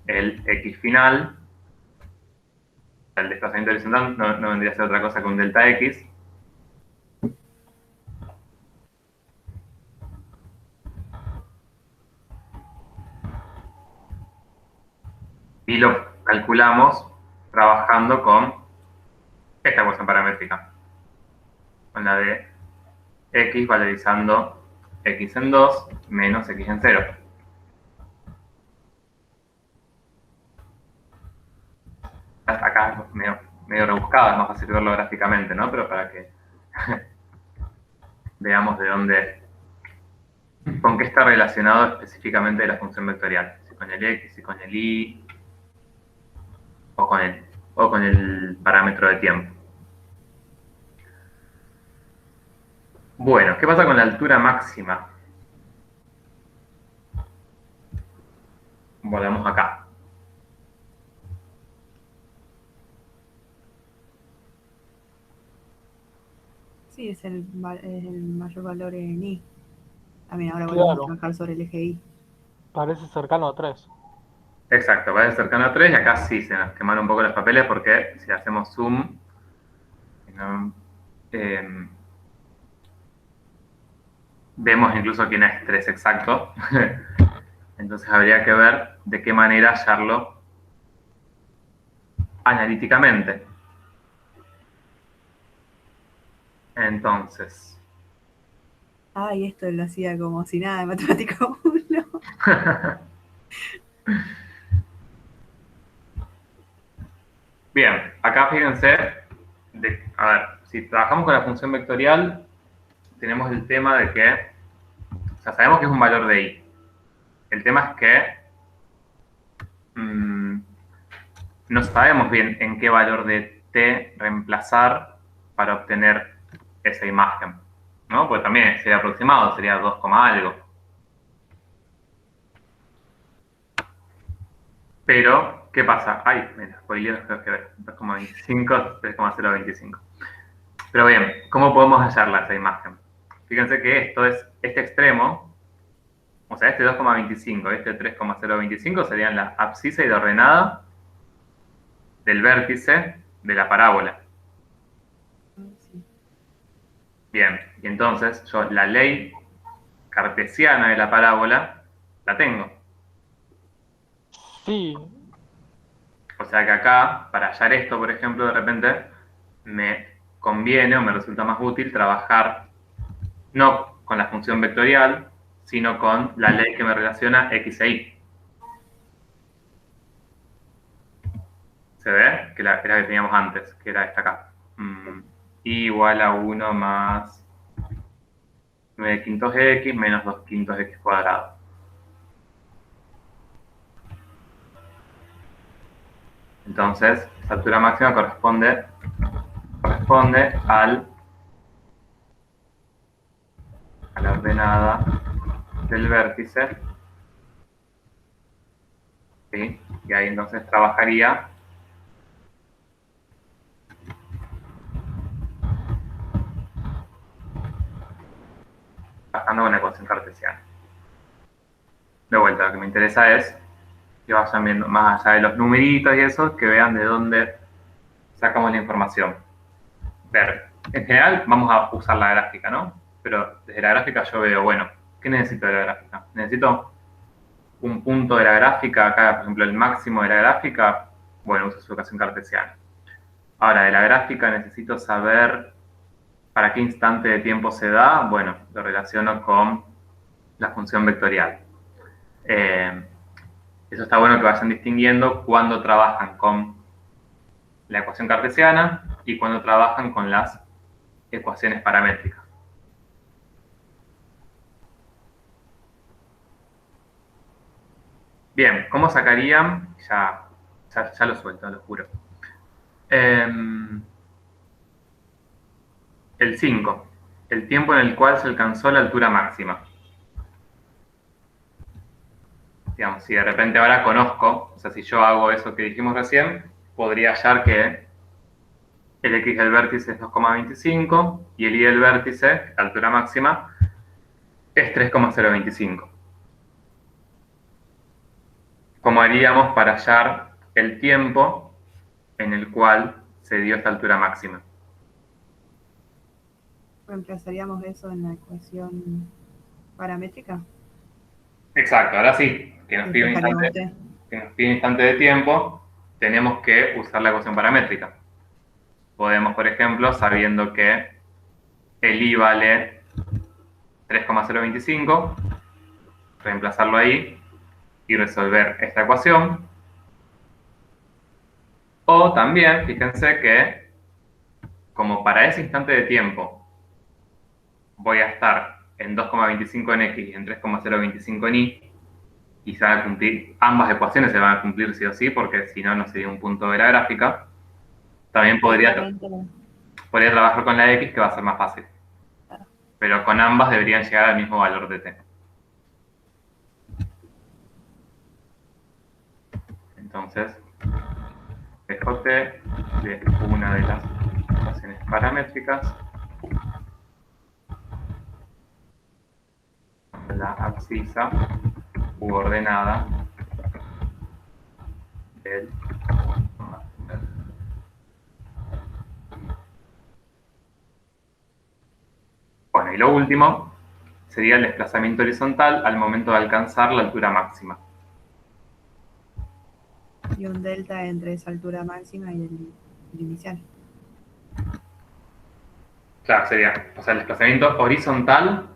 el X final. El desplazamiento horizontal no vendría a ser otra cosa que un delta X. Y lo calculamos trabajando con esta ecuación paramétrica, con la de x valorizando x en 2 menos x en 0. Acá es medio rebuscado, es más fácil verlo gráficamente, ¿no? Pero para que veamos de dónde, con qué está relacionado específicamente la función vectorial. Si con el x, si con el y, o con el parámetro de tiempo. Bueno, ¿qué pasa con la altura máxima? Volvemos acá. Sí, es el mayor valor en Y. También ahora Claro. volvemos a trabajar sobre el eje Y. Parece cercano a 3. Exacto, va a ser cercano a 3 y acá sí se nos quemaron un poco los papeles porque si hacemos zoom, ¿no? Vemos incluso que no es 3 exacto. Entonces habría que ver de qué manera hallarlo analíticamente. Entonces, Y esto lo hacía como si nada de matemática 1. bien, acá fíjense, a ver, si trabajamos con la función vectorial, tenemos el tema de que, o sea, sabemos que es un valor de y. El tema es que no sabemos bien en qué valor de t reemplazar para obtener esa imagen, ¿no? Pues también sería aproximado, sería 2, algo. Pero, ¿qué pasa? Ay, mira, spoiler, creo que 2,25, 3,025. Pero bien, ¿cómo podemos hallarla esa imagen? Fíjense que esto es este extremo, o sea, este 2,25, este 3,025 serían la abscisa y la ordenada del vértice de la parábola. Sí. Bien, y entonces yo la ley cartesiana de la parábola la tengo. Sí, O sea que acá, para hallar esto, por ejemplo, de repente me conviene o me resulta más útil trabajar no con la función vectorial, sino con la ley que me relaciona x e y. ¿Se ve? Que era que teníamos antes, que era esta acá. Y igual a 1 más 9 quintos x menos 2 quintos x cuadrado. Entonces, esa altura máxima corresponde a la ordenada del vértice. ¿Sí? Y ahí entonces trabajaría trabajando con la ecuación cartesiana. De vuelta, lo que me interesa es que vayan viendo más allá de los numeritos y eso, que vean de dónde sacamos la información. Ver, en general vamos a usar la gráfica, ¿no? Pero desde la gráfica yo veo, bueno, ¿qué necesito de la gráfica? Necesito un punto de la gráfica, acá por ejemplo el máximo de la gráfica, bueno, uso su ecuación cartesiana. Ahora, de la gráfica necesito saber para qué instante de tiempo se da, bueno, lo relaciono con la función vectorial. Eso está bueno que vayan distinguiendo cuando trabajan con la ecuación cartesiana y cuando trabajan con las ecuaciones paramétricas. Bien, ¿cómo sacarían? Ya lo suelto, lo juro. El 5, el tiempo en el cual se alcanzó la altura máxima. Digamos, si de repente ahora conozco, o sea, si yo hago eso que dijimos recién, podría hallar que el x del vértice es 2,25 y el y del vértice, altura máxima, es 3,025. ¿Cómo haríamos para hallar el tiempo en el cual se dio esta altura máxima? Reemplazaríamos eso en la ecuación paramétrica. Exacto, ahora sí, que nos pide un instante de tiempo, tenemos que usar la ecuación paramétrica. Podemos, por ejemplo, sabiendo que el i vale 3,025, reemplazarlo ahí y resolver esta ecuación. O también, fíjense que como para ese instante de tiempo voy a estar en 2,25 en x y en 3,025 en y, y se van a cumplir, ambas ecuaciones se van a cumplir sí o sí, porque si no, no sería un punto de la gráfica. También podría trabajar con la x, que va a ser más fácil. Pero con ambas deberían llegar al mismo valor de t. Entonces, dj de una de las ecuaciones paramétricas, la abscisa u ordenada del... Bueno, y lo último sería el desplazamiento horizontal al momento de alcanzar la altura máxima. Y un delta entre esa altura máxima y el inicial. Claro, sería, o sea, el desplazamiento horizontal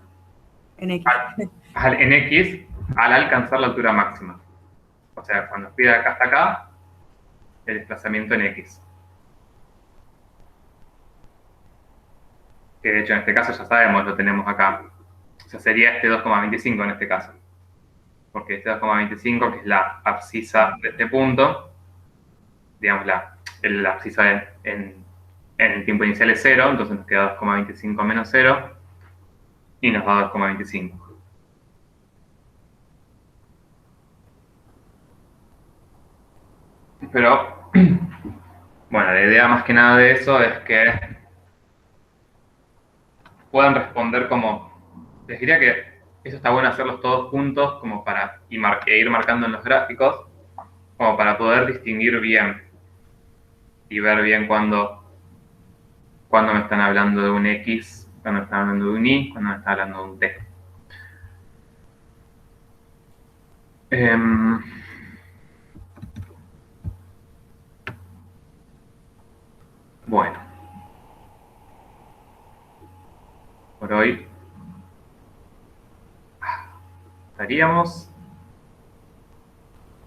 En X. en X al alcanzar la altura máxima. O sea, cuando fui de acá hasta acá, el desplazamiento en X. Que de hecho en este caso ya sabemos, lo tenemos acá. O sea, sería este 2,25 en este caso. Porque este 2,25, que es la abscisa de este punto, digamos, la abscisa en el tiempo inicial es 0, entonces nos queda 2,25 menos 0 y nos da 2,25. Pero, bueno, la idea más que nada de eso es que puedan responder como... Les diría que eso está bueno hacerlos todos juntos como para ir marcando en los gráficos, como para poder distinguir bien y ver bien cuando me están hablando de un X, cuando me están hablando de un Y, cuando me están hablando de un T. Bueno, por hoy estaríamos.